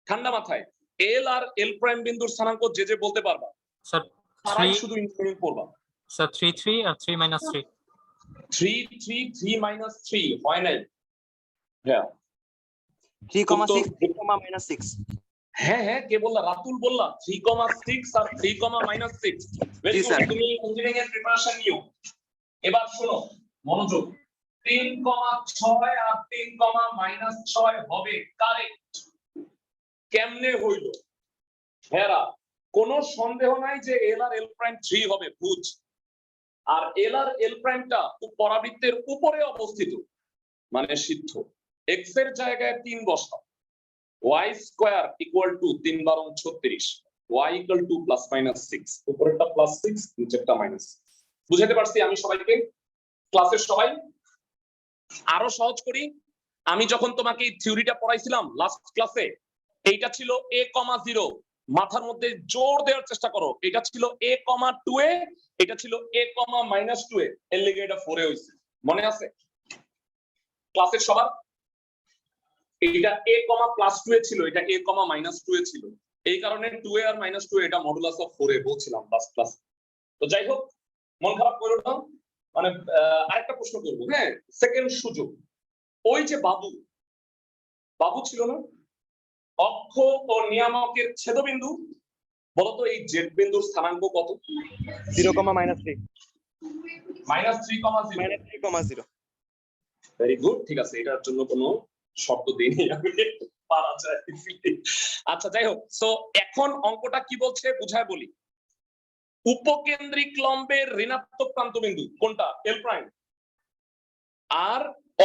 ঠান্ডা মাথায়। এল আর এল প্রাইম বিন্দুর স্থানাঙ্ক যে যে বলতে পারবা স্যার তারাই 3 শুধু ইঞ্জিনিয়ারিং পড়বা। স্যার 3 3 আর 3 - 3 3 হয় নাই। হ্যাঁ 3,6 3,-6। হ্যাঁ হ্যাঁ, কে বললা? রাতুল বললা 3,6 আর 3,-6। ভেরি জি, গুড, স্যার। তুমি ইঞ্জিনিয়ারিং এর প্রিপারেশন নিও। এবার শোনো মনোযোগ, 3,6 আর 3,-6 হবে কারেক্ট। কেমনে হইল? হেরা, কোনো সন্দেহ নাই যে এল আর এল প্রাইম 3 হবে, বুঝ। আর এল আর এল প্রাইমটা পরাবৃত্তের উপরে অবস্থিত, মানে সিদ্ধ। এক্স এর জায়গায় 3 বসাও, y square equal two 3 × 36, y equal to +-6, উপরেরটা +6 নিচেরটা -। বুঝাতে পারছি আমি সবাইকে? ক্লাসের সবাই? আরো সহজ করি, আমি যখন তোমাকে এই থিওরিটা পড়াইছিলাম লাস্ট ক্লাসে, এইটা ছিল a,0, মাথার মধ্যে জোর দেওয়ার চেষ্টা করো, এটা ছিল a,2 এ, এটা ছিল a,-2 এ, এর লেগে এটা 4 এ হইছে, মনে আছে ক্লাসের সবার? এটা a,+2 এ ছিল, এটা a,-2 এ ছিল। এই কারণে 2a আর -2a এটা মডুলাস অফ 4a বলছিলাম লাস্ট ক্লাস। তো যাই হোক, মন খারাপ করো না, মানে আরেকটা প্রশ্ন করবো। হ্যাঁ, সেকেন্ড সুযোগ। ওই যে বাবু ছিল না, অক্ষ ও নিয়ামকের ছেদবিন্দু, বলতো এই জেড বিন্দুর স্থানাঙ্ক কত? 0, -3 -3,0। -3, 0 ভেরি গুড, ঠিক আছে, এটার জন্য কোনো শব্দ দিইনি আমি, পারা যায়। আচ্ছা যাই হোক, সো এখন অঙ্কটা কি বলছে বুঝায় বলি। উপকেন্দ্রিক লম্বের ঋণাত্মক প্রান্তবিন্দু কোনটা? এল প্রাইম। আর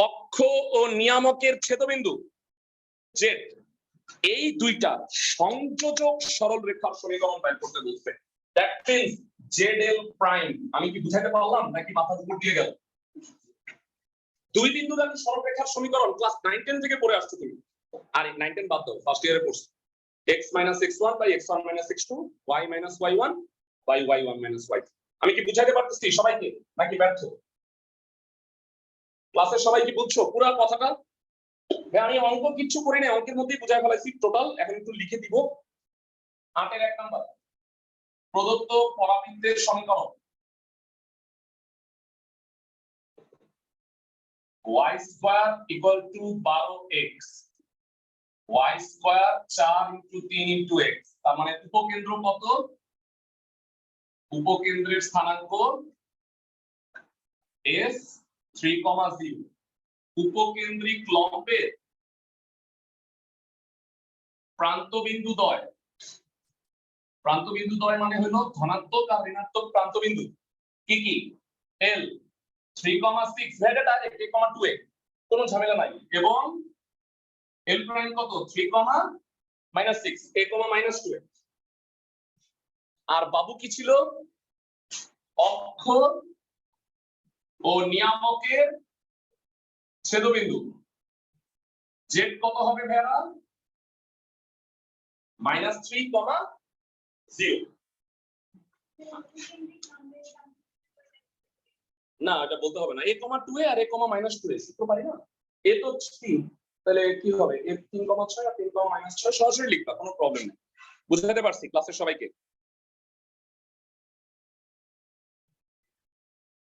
অক্ষ ও নিয়ামকের ছেদবিন্দু জেড, এই দুইটা সংযোজক সরল রেখার সমীকরণ বের করতে বলছে। That means Z L prime. আমি কি বুঝাতে পারলাম নাকি মাথার উপর দিয়ে গেল? দুই বিন্দু দ্বারা সরল রেখার সমীকরণ ক্লাস 9-10 থেকে পড়ে আসছো তুমি। আর 9-10 বাদ দাও, ফার্স্ট ইয়ারে পড়ছো। x - x1 / x1 - x2 y - y1 / y1 - y2। আমি কি বুঝাতে পারতেছি সবাইকে নাকি ব্যর্থ? ক্লাসের সবাই কি বুঝছো পুরো কথাটা? আমি অঙ্ক কিচ্ছু করি না, অঙ্কের মধ্যেই বুঝায় ফেলাইছি টোটাল। এখন একটু লিখে দিব। 8-এর 1 নাম্বার, প্রদত্ত পরাবৃত্তের সমীকরণ y² = 12x, y² 4 × 3 × x, তার মানে উপকেন্দ্র কত? উপকেন্দ্রের স্থানাঙ্ক s 3,0। উপকেন্দ্রিক লম্বের প্রান্তবিন্দুদ্বয় মানে হলো ধনাত্মক আর ঋণাত্মক প্রান্তবিন্দু। কি কি? l 3,6, very direct, a, 2a, কোনো ঝামেলা নাই। এবং l প্রাইম কত? 3,-6, a, -2a। আর বাবু কি ছিল? অক্ষ ও নিয়ামকের ছেদবিন্দু জেড কত হবে ভাইরা? -3,0। না, এটা বলতে হবে না। a, 2a R a, -2a সূত্র পারি না। a তো 3, তাহলে কি হবে? a 3,6 আর 3,-6 সরাসরি লিখবা, কোনো প্রবলেম নেই। বুঝাতে পারছি ক্লাসের সবাইকে?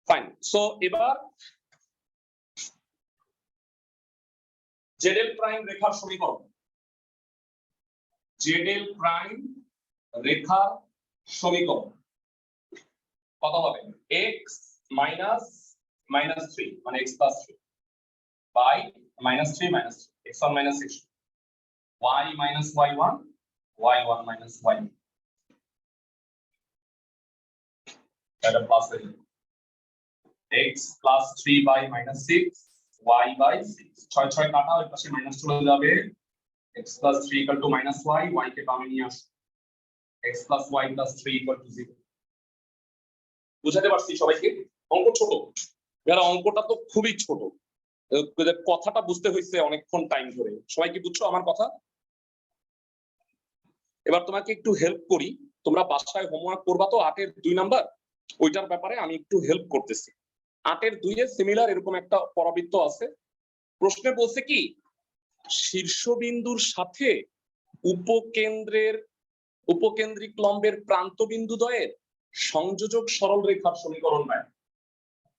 ফাইন। সো এবার জেড এল প্রাইম রেখার সমীকরণ, জেড এল প্রাইম রেখার সমীকরণ কত হবে? x - -3 মানে x + 3 by -3 - x1 - x2 y - y1 y1 - y, এটা প্লাস হয়ে যাবে x + 3 by -6 y by 6, 6 6 কাটা, ওই পাশে মাইনাস চলে যাবে। x + 3 = -y, y কে বামে নিয়ে আসো, x + y + 3 = 0। বুঝাতে পারছি সবাইকে? অঙ্ক ছোট, যারা অঙ্কটা তো খুবই ছোট, কথাটা বুঝতে হয়েছে অনেকক্ষণ টাইম ধরে। সবাই কি বুঝছো আমার কথা? এবার তোমাকে একটু হেল্প করি, তোমরা বাসায় হোমওয়ার্ক করবা তো 8-এর 2 নাম্বার, ওইটার ব্যাপারে আমি একটু হেল্প করতেছি। 8-এর 2-এ সিমিলার এরকম একটা পরাবৃত্ত আছে। প্রশ্নে বলছে কি, শীর্ষবিন্দুর সাথে উপকেন্দ্রিক লম্বের প্রান্তবিন্দুদ্বয়ের সংযোজক সরল রেখার সমীকরণ নেয়।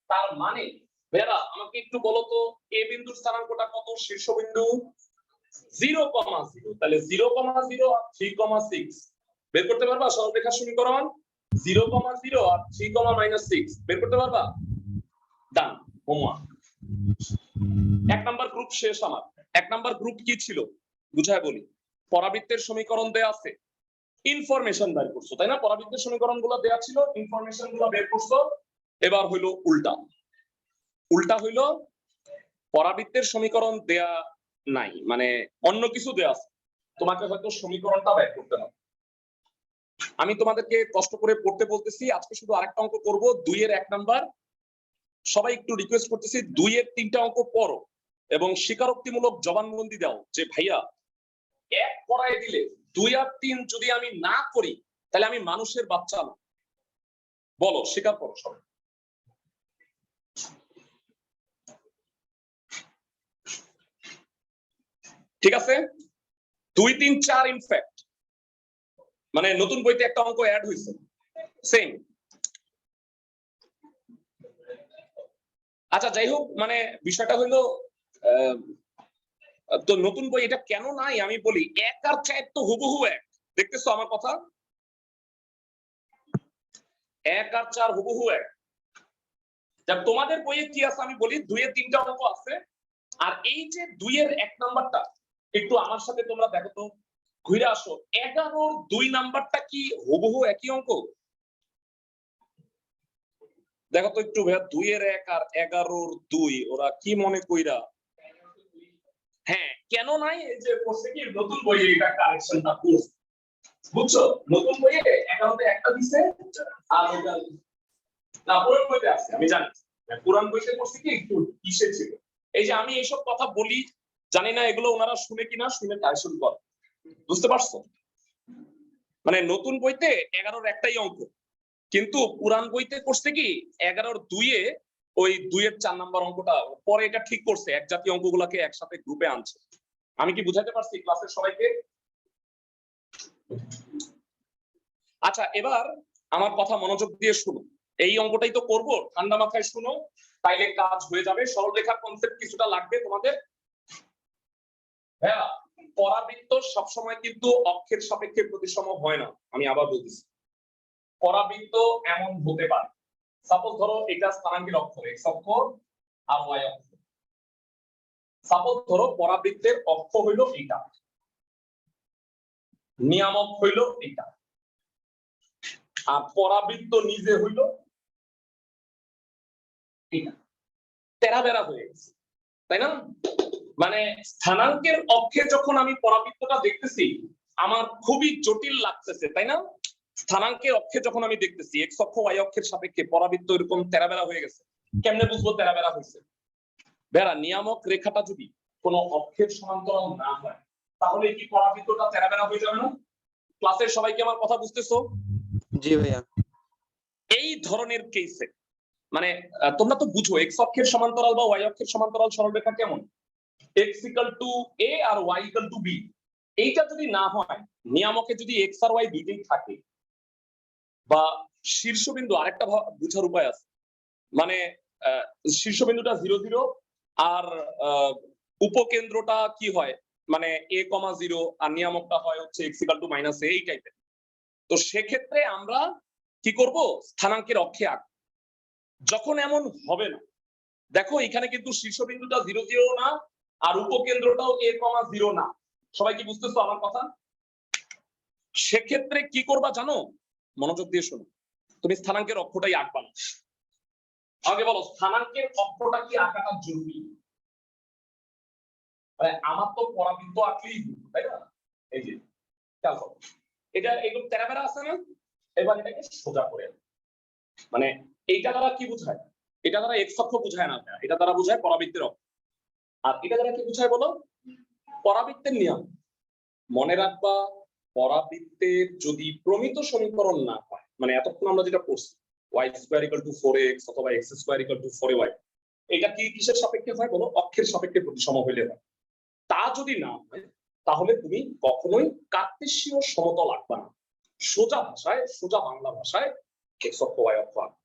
তার মানে বেরা আমাকে একটু বলো তো, এ বিন্দুর স্থানাঙ্কটা কত? শীর্ষবিন্দু 0,0, তাহলে 0,0 আর 3,6 বের করতে পারবা? সরল রেখার সমীকরণ 0,0 আর 3,-6 বের করতে পারবা? ডান, হোমওয়ার্ক। 1 নাম্বার গ্রুপ শেষ আমার। 1 নাম্বার গ্রুপ কি ছিল বুঝায় বলি। পরাবৃত্তের সমীকরণ দেয়া আছে, ইনফরমেশন বের করছো, তাই না? পরাবৃত্তের সমীকরণগুলো দেয়া ছিল, ইনফরমেশনগুলো বের করছো। এবার হইলো উল্টা হইলো, পরাবৃত্তের সমীকরণ দেয়া নাই, মানে অন্য কিছু দেয়া আছে, তোমাকে হয়তো সমীকরণটা বের করতে হবে। আমি তোমাদেরকে কষ্ট করে পড়তে বলতেছি। আজকে শুধু আরেকটা অঙ্ক করব, 2-এর 1 নাম্বার। সবাই একটু রিকোয়েস্ট করতেছি, 2-এর 3টা অঙ্ক পড়ো এবং স্বীকারোক্তিমূলক জবানবন্দি দাও যে ভাইয়া 1 করায় দিলে 2 আর 3 যদি আমি না করি তাহলে আমি মানুষের বাচ্চা না। বলো, স্বীকার করো সবাই। ঠিক আছে? 2, 3, 4 ইনফ্যাক্ট মানে নতুন বইতে একটা অঙ্ক অ্যাড হয়েছে সেম। আচ্ছা যাই হোক, মানে বিষয়টা হলো তো নতুন বই এটা কেন নাই আমি বলি, 1 আর 4 তো হুবহু এক। দেখতেছো আমার কথা? 1 আর 4 হুবহু এক। তোমাদের বইয়ে কি আছে আমি বলি, 2 এর 3টা অঙ্ক আছে। আর এই যে 2 এর 1 নাম্বারটা একটু আমার সাথে তোমরা দেখো তো, ঘুরে আসো। 11 এর 2 নাম্বারটা কি হুবহু একই অঙ্ক? দেখো তো একটু ভাইয়া, 2 এর 1 আর 11 এর 2 ওরা কি মনে কইরা? হ্যাঁ, কেন নাই? এই যে করছে কি, নতুন বইয়ে এটা কারেকশনটা করছে, বুঝছো? নতুন বইয়ে 11তে একটা দিছে আর ওটা না, পুরান বইতে আছে আমি জানি। পুরান বইতে করছে কি একটু কিসে ছিল। এই যে আমি এইসব কথা বলি, জানি না এগুলো ওনারা শুনে কিনা, শুনে কারেকশন করে। বুঝতে পারছো? মানে নতুন বইতে 11 এর একটাই অঙ্ক, কিন্তু পুরান বইতে করছে কি 11 এর 2 এ ওই 2 এর 4 নাম্বার অঙ্কটা পরে এটা ঠিক করছে, এক জাতীয় অঙ্কগুলোকে একসাথে গ্রুপে আনছে। আমি কি বুঝাতে পারছি ক্লাসের সবাইকে? আচ্ছা এবার আমার কথা মনোযোগ দিয়ে শুনো, এই অঙ্কটাই তো করব, ঠান্ডা মাথায় শুনো, তাইলে কাজ হয়ে যাবে। সরলরেখার কনসেপ্ট কিছুটা লাগবে তোমাদের। হ্যাঁ, পরাবৃত্ত সবসময় কিন্তু অক্ষের সাপেক্ষে প্রতিসম হয় না। আমি আবার বলতেছি, পরাবৃত্ত এমন হতে পারে, সাপোজ ধরো এটা স্থানাঙ্কের অক্ষ এক্স অক্ষ আর ওয়াই অক্ষ। সাপোজ ধরো পরাবৃত্তের অক্ষ হইল এটা, নিয়ামক হইল এটা, আর পরাবৃত্ত নিজে হইল এটা। তেরা বেড়া হয়ে গেছে, তাই না? মানে স্থানাঙ্কের অক্ষে যখন আমি পরাবৃত্তটা দেখতেছি আমার খুবই জটিল লাগতেছে, তাই না? স্থানাঙ্কের অক্ষে যখন আমি দেখতেছি এক্স অক্ষ ওয়াই অক্ষের সাপেক্ষে পরাবৃত্ত এরকম তেরা বেড়া হয়ে গেছে, কেমনে বুঝবো তেরা বেড়া হয়েছে? বেড়া নিয়ামক রেখাটা যদি কোনো অক্ষের সমান্তরাল না হয় তাহলে কি পরাবৃত্তটা তেরা বেড়া হয়ে যাবে না? ক্লাসের সবাই কি আমার কথা বুঝতেছো? জি ভাইয়া। এই ধরনের কেসে মানে তোমরা তো বুঝো এক্স অক্ষের সমান্তরাল বা ওয়াই অক্ষের সমান্তরাল সরলরেখা কেমন, x = a R y = b। এইটা যদি না হয়, নিয়ামকে যদি x আর y দুইটাই থাকে, বা শীর্ষবিন্দু, আরেকটা বোঝার উপায় আছে, মানে শীর্ষবিন্দুটা 0 0 আর উপকেন্দ্রটা কি হয় মানে a, 0 আর নিয়ামকটা হয় হচ্ছে x = -a, এই টাইপের। তো সেক্ষেত্রে আমরা কি করব, স্থানাঙ্কের অক্ষে আঁকব। যখন এমন হবে না, দেখো এখানে কিন্তু শীর্ষবিন্দুটা 0 0 না আর উপকেন্দ্রটাও a, 0 না। সবাই কি বুঝতেছো আমার কথা? সেক্ষেত্রে কি করবা জানো? মনোযোগ দিয়ে শোনো, তুমি স্থানাঙ্কের অক্ষটাই আঁকবা না। আগে বলো, স্থানাঙ্কের অক্ষটা কি আঁকাটা জরুরি? মানে আমার তো পরাবৃত্ত আঁকলেই, তাই না? এই যে দেখো এটা একটু তেরাবেরা আছে না, এবার এটাকে সোজা করে, মানে এইটা দ্বারা কি বোঝায়? এটা দ্বারা এক্স অক্ষ বোঝায় না, এটা দ্বারা বোঝায় পরাবৃত্তের অক্ষ। আর এটা দ্বারা কি বোঝায় বলো? পরাবৃত্তের নিয়ম। মনে রাখবা, পরাবৃত্তের যদি প্রমিত সমীকরণ না হয়, মানে এতক্ষণ আমরা যেটা পড়ছি y² = 4x অথবা x² = 4y, এটা কি কিসের সাপেক্ষে হয় বলো? অক্ষের সাপেক্ষে প্রতিসম হইলে হয়। তা যদি না হয় তাহলে তুমি কখনোই কার্তেশীয় সমতল আঁকবা না। সোজা ভাষায়, সোজা বাংলা ভাষায় x অক্ষ y অক্ষ আঁকবা।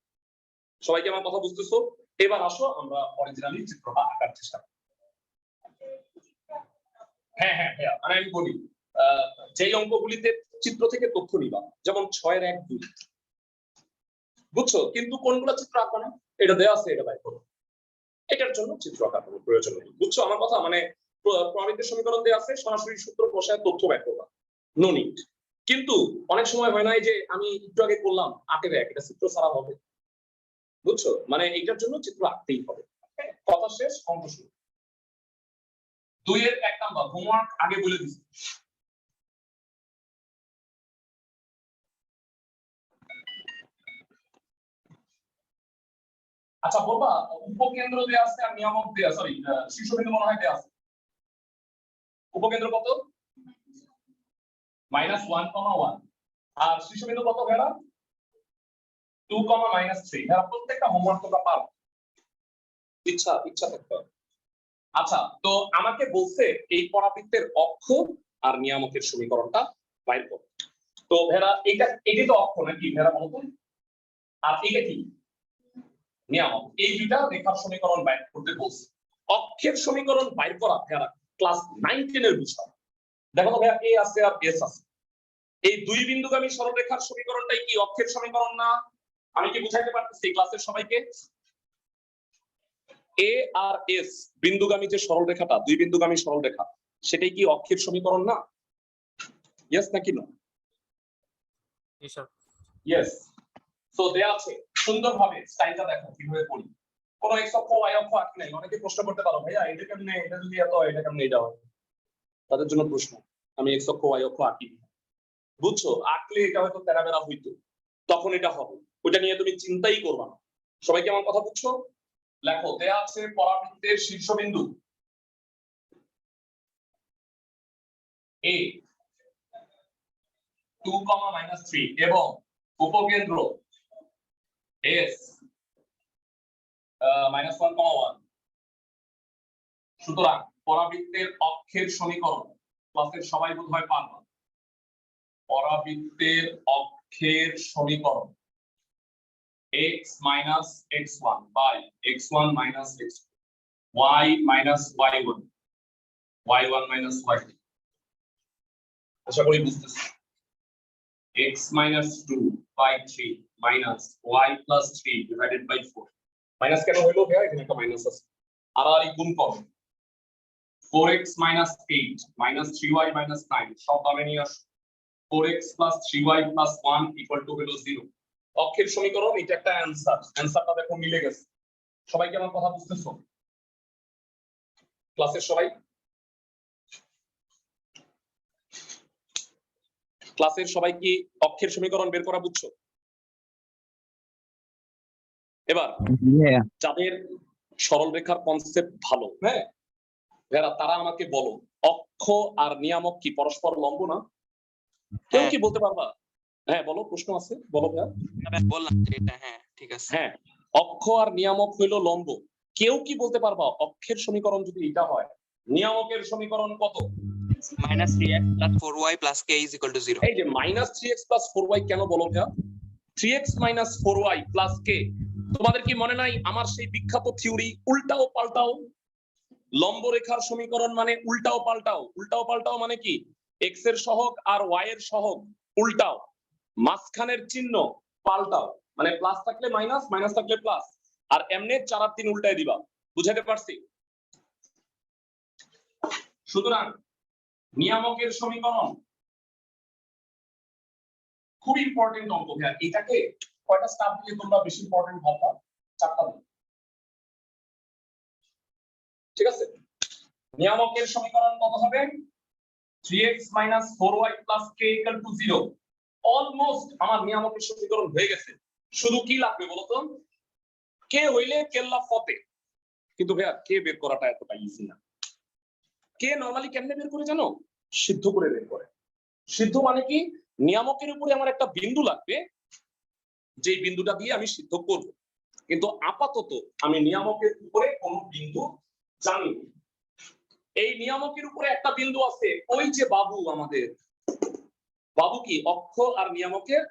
সবাইকে আমার কথা বুঝতেছো? এবার আসো আমরা অরিজিনালি চিত্রটা আঁকার চেষ্টা করি। হ্যাঁ হ্যাঁ হ্যাঁ, আমি বলি যেই অঙ্কগুলিতে চিত্র থেকে তথ্য নিবা, যেমন 6 এর 1 2, বুঝছো? কিন্তু কোনগুলো চিত্র আঁকবা না, এটা দেওয়া আছে এটা বাই করো, এটার জন্য চিত্র আঁকার কোনো প্রয়োজন নেই। বুঝছো আমার কথা? মানে পরাবৃত্তের সমীকরণ দেওয়া আছে, সরাসরি সূত্র বসায় তথ্য বের করবা, নো নিড। কিন্তু অনেক সময় হয় না, এই যে আমি একটু আগে বললাম 8 এর 1, এটা চিত্র ছাড়া হবে, বুঝছো? মানে এইটার জন্য চিত্র আঁকতেই হবে। কথা শেষ, অঙ্ক শুরু। 2 এর 1 নাম্বার হোমওয়ার্ক আগে বলে দিচ্ছি। আচ্ছা বলবা, উপকেন্দ্র দেয়া আছে আর নিয়ামক দেয়া, সরি শীর্ষবিন্দু মনে হয় দেয়া আছে। উপকেন্দ্র কত? -1, 1 আর শীর্ষবিন্দু কত ভেড়া? 2, -3। ভেড়া প্রত্যেকটা হোমওয়ার্ক তোমরা পারো, ইচ্ছা থাকতে হবে। আচ্ছা, তো আমাকে বলছে এই পরাবৃত্তের অক্ষ আর নিয়ামকের সমীকরণটা বাইর করো। তো ভেড়া এটি তো অক্ষ নাকি ভেড়া বলতো, আর এটা কি নিয়ামক। এই দুইটা রেখার সমীকরণ বাইর করতে বলছে। অক্ষের সমীকরণ বাইর করা ভেড়া ক্লাস 9-10 এর বিষয়। দেখো তো ভাইয়া এ আছে আর এস আছে, এই দুই বিন্দুগামী সরলরেখার সমীকরণটাই কি অক্ষের সমীকরণ না? আমি কি বুঝাইতে পারতেছি ক্লাসের সবাইকে? এ আর এস বিন্দুগামী যে সরলরেখাটা, দুই বিন্দুগামী সরলরেখা, সেটাই কি অক্ষের সমীকরণ না? ইয়েস নাকি না? জি স্যার। ইয়েস। সো দেয়া আছে সুন্দরভাবে স্টাইলটা দেখো কিভাবে করি। কোন এক্স অক্ষ ওয়াই অক্ষ আঁকি নাই। অনেকে প্রশ্ন করতে পারো ভাইয়া এটা কেমনে, এটা যদি এত হয় এটা কেমনে এটা হয়, তাদের জন্য প্রশ্ন। আমি এক্স অক্ষ ওয়াই অক্ষ আঁকি, বুঝছো? আঁকলে এটা হয়তো তেরাবেরা হইতো, তখন এটা হবে, ওইটা নিয়ে তুমি চিন্তাই করবা না। সবাই কি আমার কথা বুঝছো? লেখো দেয়া আছে পরাবৃত্তের শীর্ষবিন্দু এ 2, -3 এবং উপকেন্দ্র এস -1, 1। সুতরাং পরাবৃত্তের অক্ষের সমীকরণ, ক্লাসের সবাই বোধহয় পারবা, পরাবৃত্তের অক্ষের সমীকরণ x - x1 by x1 - x2 y - y1 y1 - y2। আশা করি বুঝতেছ। x - 2 by 3 minus y plus 3 divided by 4। Minus কেন হইলো ভাইয়া? এখানে একটা মাইনাস আছে, আর গুণ করো। 4x - 8 minus 3y minus 9 সব দামে নিয়ে আসো। 4x plus 3y plus 1 equal to হলো 0। অক্ষের সমীকরণ, এটা একটা অ্যানসার। অ্যানসারটা দেখো মিলে গেছে। সবাই কি আমার কথা বুঝতেছো? ক্লাসের সবাই, ক্লাসের সবাই কি অক্ষের সমীকরণ বের করা বুঝছো? এবার যাদের সরল রেখার কনসেপ্ট ভালো, হ্যাঁ যারা, তারা আমাকে বলো অক্ষ আর নিয়ামক কি পরস্পর লম্ব না? কেউ কি বলতে পারবা? হ্যাঁ বলো, প্রশ্ন আছে, বলো ভাইয়া। বললাম যে এটা, হ্যাঁ ঠিক আছে। হ্যাঁ, অক্ষ আর নিয়ামক হইলো লম্ব। কেউ কি বলতে পারবা অক্ষের সমীকরণ যদি এটা হয়, নিয়ামকের সমীকরণ কত? -3x + 4y + k = 0। এই যে -3x + 4y কেন বলো ভাইয়া? 3x - 4y + k। তোমাদের কি মনে নাই আমার সেই বিখ্যাত থিওরি উল্টাও পাল্টাও? লম্ব রেখার সমীকরণ মানে উল্টাও পাল্টাও। উল্টাও পাল্টাও মানে কি? x এর সহগ আর y এর সহগ উল্টাও, মাঝখানের চিহ্ন পাল্টাও, মানে প্লাস থাকলে মাইনাস, মাইনাস থাকলে প্লাস, আর এমনি 4 আর 3 উল্টায় দিবা। বুঝাতে পারছি? সুতরাং নিয়ামকের সমীকরণ খুব ইম্পর্টেন্ট অঙ্ক ভাইয়া। এটাকে কয়টা স্টাফ দিয়ে তোমরা বেশি ইম্পর্টেন্ট ভাববা? 4টা দিন, ঠিক আছে? নিয়ামকের সমীকরণ কত হবে? 3x - 4y + k = 0। অলমোস্ট আমার নিয়ামকের সমীকরণ হয়ে গেছে। শুধু কি লাগবে বলো তো? কে হইলে কেল্লা ফতে। কিন্তু ভাইয়া কে বের করাটা এতটা ইজি না। কে নরমালি কেমনে বের করে জানো? সিদ্ধ করে বের করে। সিদ্ধ মানে কি? নিয়ামকের উপরে আমার একটা বিন্দু লাগবে, যেই বিন্দুটা দিয়ে আমি সিদ্ধ করব। কিন্তু আপাতত আমি নিয়ামকের উপরে কোনো বিন্দু জানি না। এই নিয়ামকের উপরে একটা বিন্দু আছে, ওই যে বাবু, আমাদের বাবু কি অক্ষ আর নিয়ামকের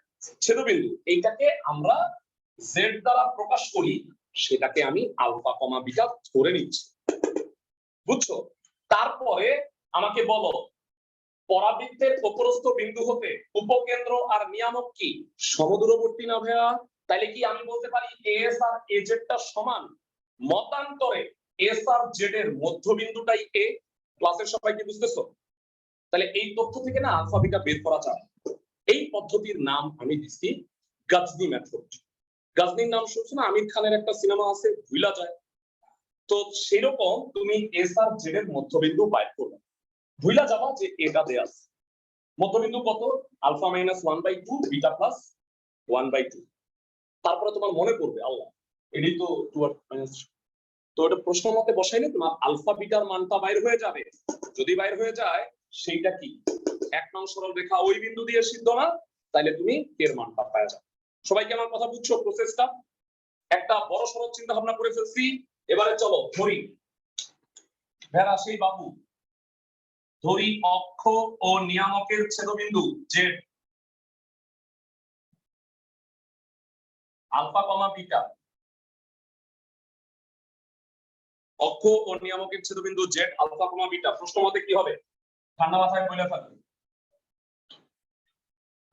ছেদবিন্দু। এইটাকে আমরা জেড দ্বারা প্রকাশ করি, সেটাকে আমি আলফা কমা বিটা ধরে নিচ্ছি, বুঝছো? তারপরে আমাকে বলো পরাবৃত্তের উপরস্থ বিন্দু হতে উপকেন্দ্র আর নিয়ামক কি সমদূরবর্তী না ভাইয়া? তাইলে কি আমি বলতে পারি এস আর এজেডটা সমান? মতান্তরে এস আর জেড এর মধ্যবিন্দুটাই এ। ক্লাসের সবাই কি বুঝতেছো? তাহলে এই তথ্য থেকে না আলফা বিটা বের করা যায়। এই পদ্ধতির নাম আমি দিচ্ছি গাজনি মেথড। গাজনির নাম শুনছো না? আমির খানের একটা সিনেমা আছে ভুলা যায়। তো সেরকম তুমি এস আর জেড এর মধ্যবিন্দু বাইর করবে, ভুলা যাবা যে এটা দেয়া আছে। মধ্যবিন্দু কত? Alpha -1/2 beta +1/2। তারপরে তোমার মনে পড়বে আল্লাহ এটাই তো 2 তো এটা প্রশ্ন মতে বসাইলে তোমার আলফা বিটার মানটা বাইর হয়ে যাবে। যদি বাইর হয়ে যায় সেইটা কি 1 নং সরল রেখা ওই বিন্দু দিয়ে সিদ্ধ না, তাহলে তুমি এর মানটা পাওয়া যাবে। সবাই কি আমার কথা বুঝছো? প্রসেসটা একটা বড় সরল চিন্তা ভাবনা করে ফেলছি। এবারে চলো ধরি ভেড়া সেই বাবু, ধরি অক্ষ ও নিয়ামকের ছেদবিন্দু জেড আলফা কমা বিটা অক্ষ ও নিয়ামকের ছেদবিন্দু জেড আলফা কমা বিটা প্রশ্ন মতে কি হবে ঠান্ডা মাথায় বলে ফেলবেন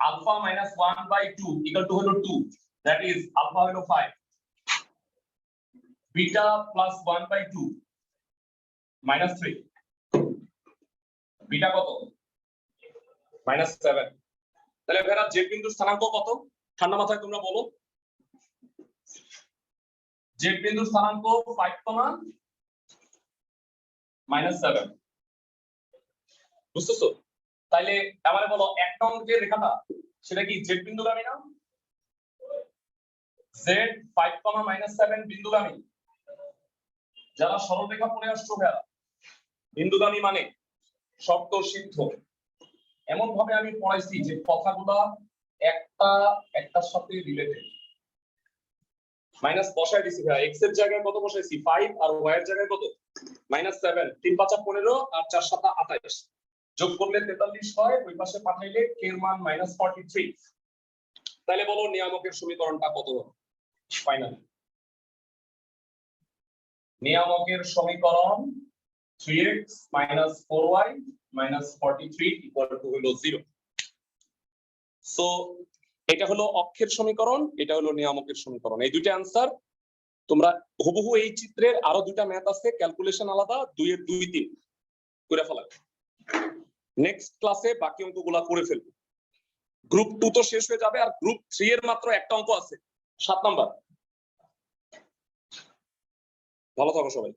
আলফা মাইনাস 1/2 ইকুয়াল টু হলো 2 দ্যাট ইজ আলফা হলো 5 বিটা প্লাস 1/2 মাইনাস 3 বিটা কত মাইনাস 7 তাহলে ভাইরা জেড বিন্দুর স্থানাঙ্ক কত ঠান্ডা মাথায় তোমরা বলো জেড বিন্দুর স্থানাঙ্ক 5, মাইনাস 7 বুঝতেছো তাইলে আমারে বলো এক নং যে রেখাটা সেটা কি জেড বিন্দুগামী না জেড 5, মাইনাস 7 বিন্দুগামী যারা সরলরেখা পড়ে আসছো ভাইরা বিন্দুগামী মানে শর্ত সিদ্ধ এমন ভাবে আমি পড়াইছি যে কথাগুলা একটার সাথে রিলেটেড মাইনাস বসায় দিছি ভাই x এর জায়গায় কত বসাইছি 5 আর y এর জায়গায় কত মাইনাস 7 3 5 15 আর 4 7 28 যোগ করলে 43 হয় ওই পাশে পাঠাইলে k এর মান মাইনাস 43 তাহলে বলো নিয়ামকের সমীকরণটা কত হবে ফাইনাল নিয়ামকের সমীকরণ 3x 4y 43 ইকুয়াল টু হলো 0 সো এটা হলো অক্ষের সমীকরণ এটা হলো নিয়ামকের সমীকরণ এই দুইটা आंसर তোমরা হুবহু এই চিত্রের আরো দুইটা ম্যাথ আছে ক্যালকুলেশন আলাদা 2 এর 2 3 করে ফেলাবে নেক্সট ক্লাসে বাকি অঙ্কগুলা করে ফেলবো গ্রুপ 2 তো শেষ হয়ে যাবে আর গ্রুপ 3 এর মাত্র একটা অঙ্ক আছে 7 নাম্বার ভালো থাকো সবাই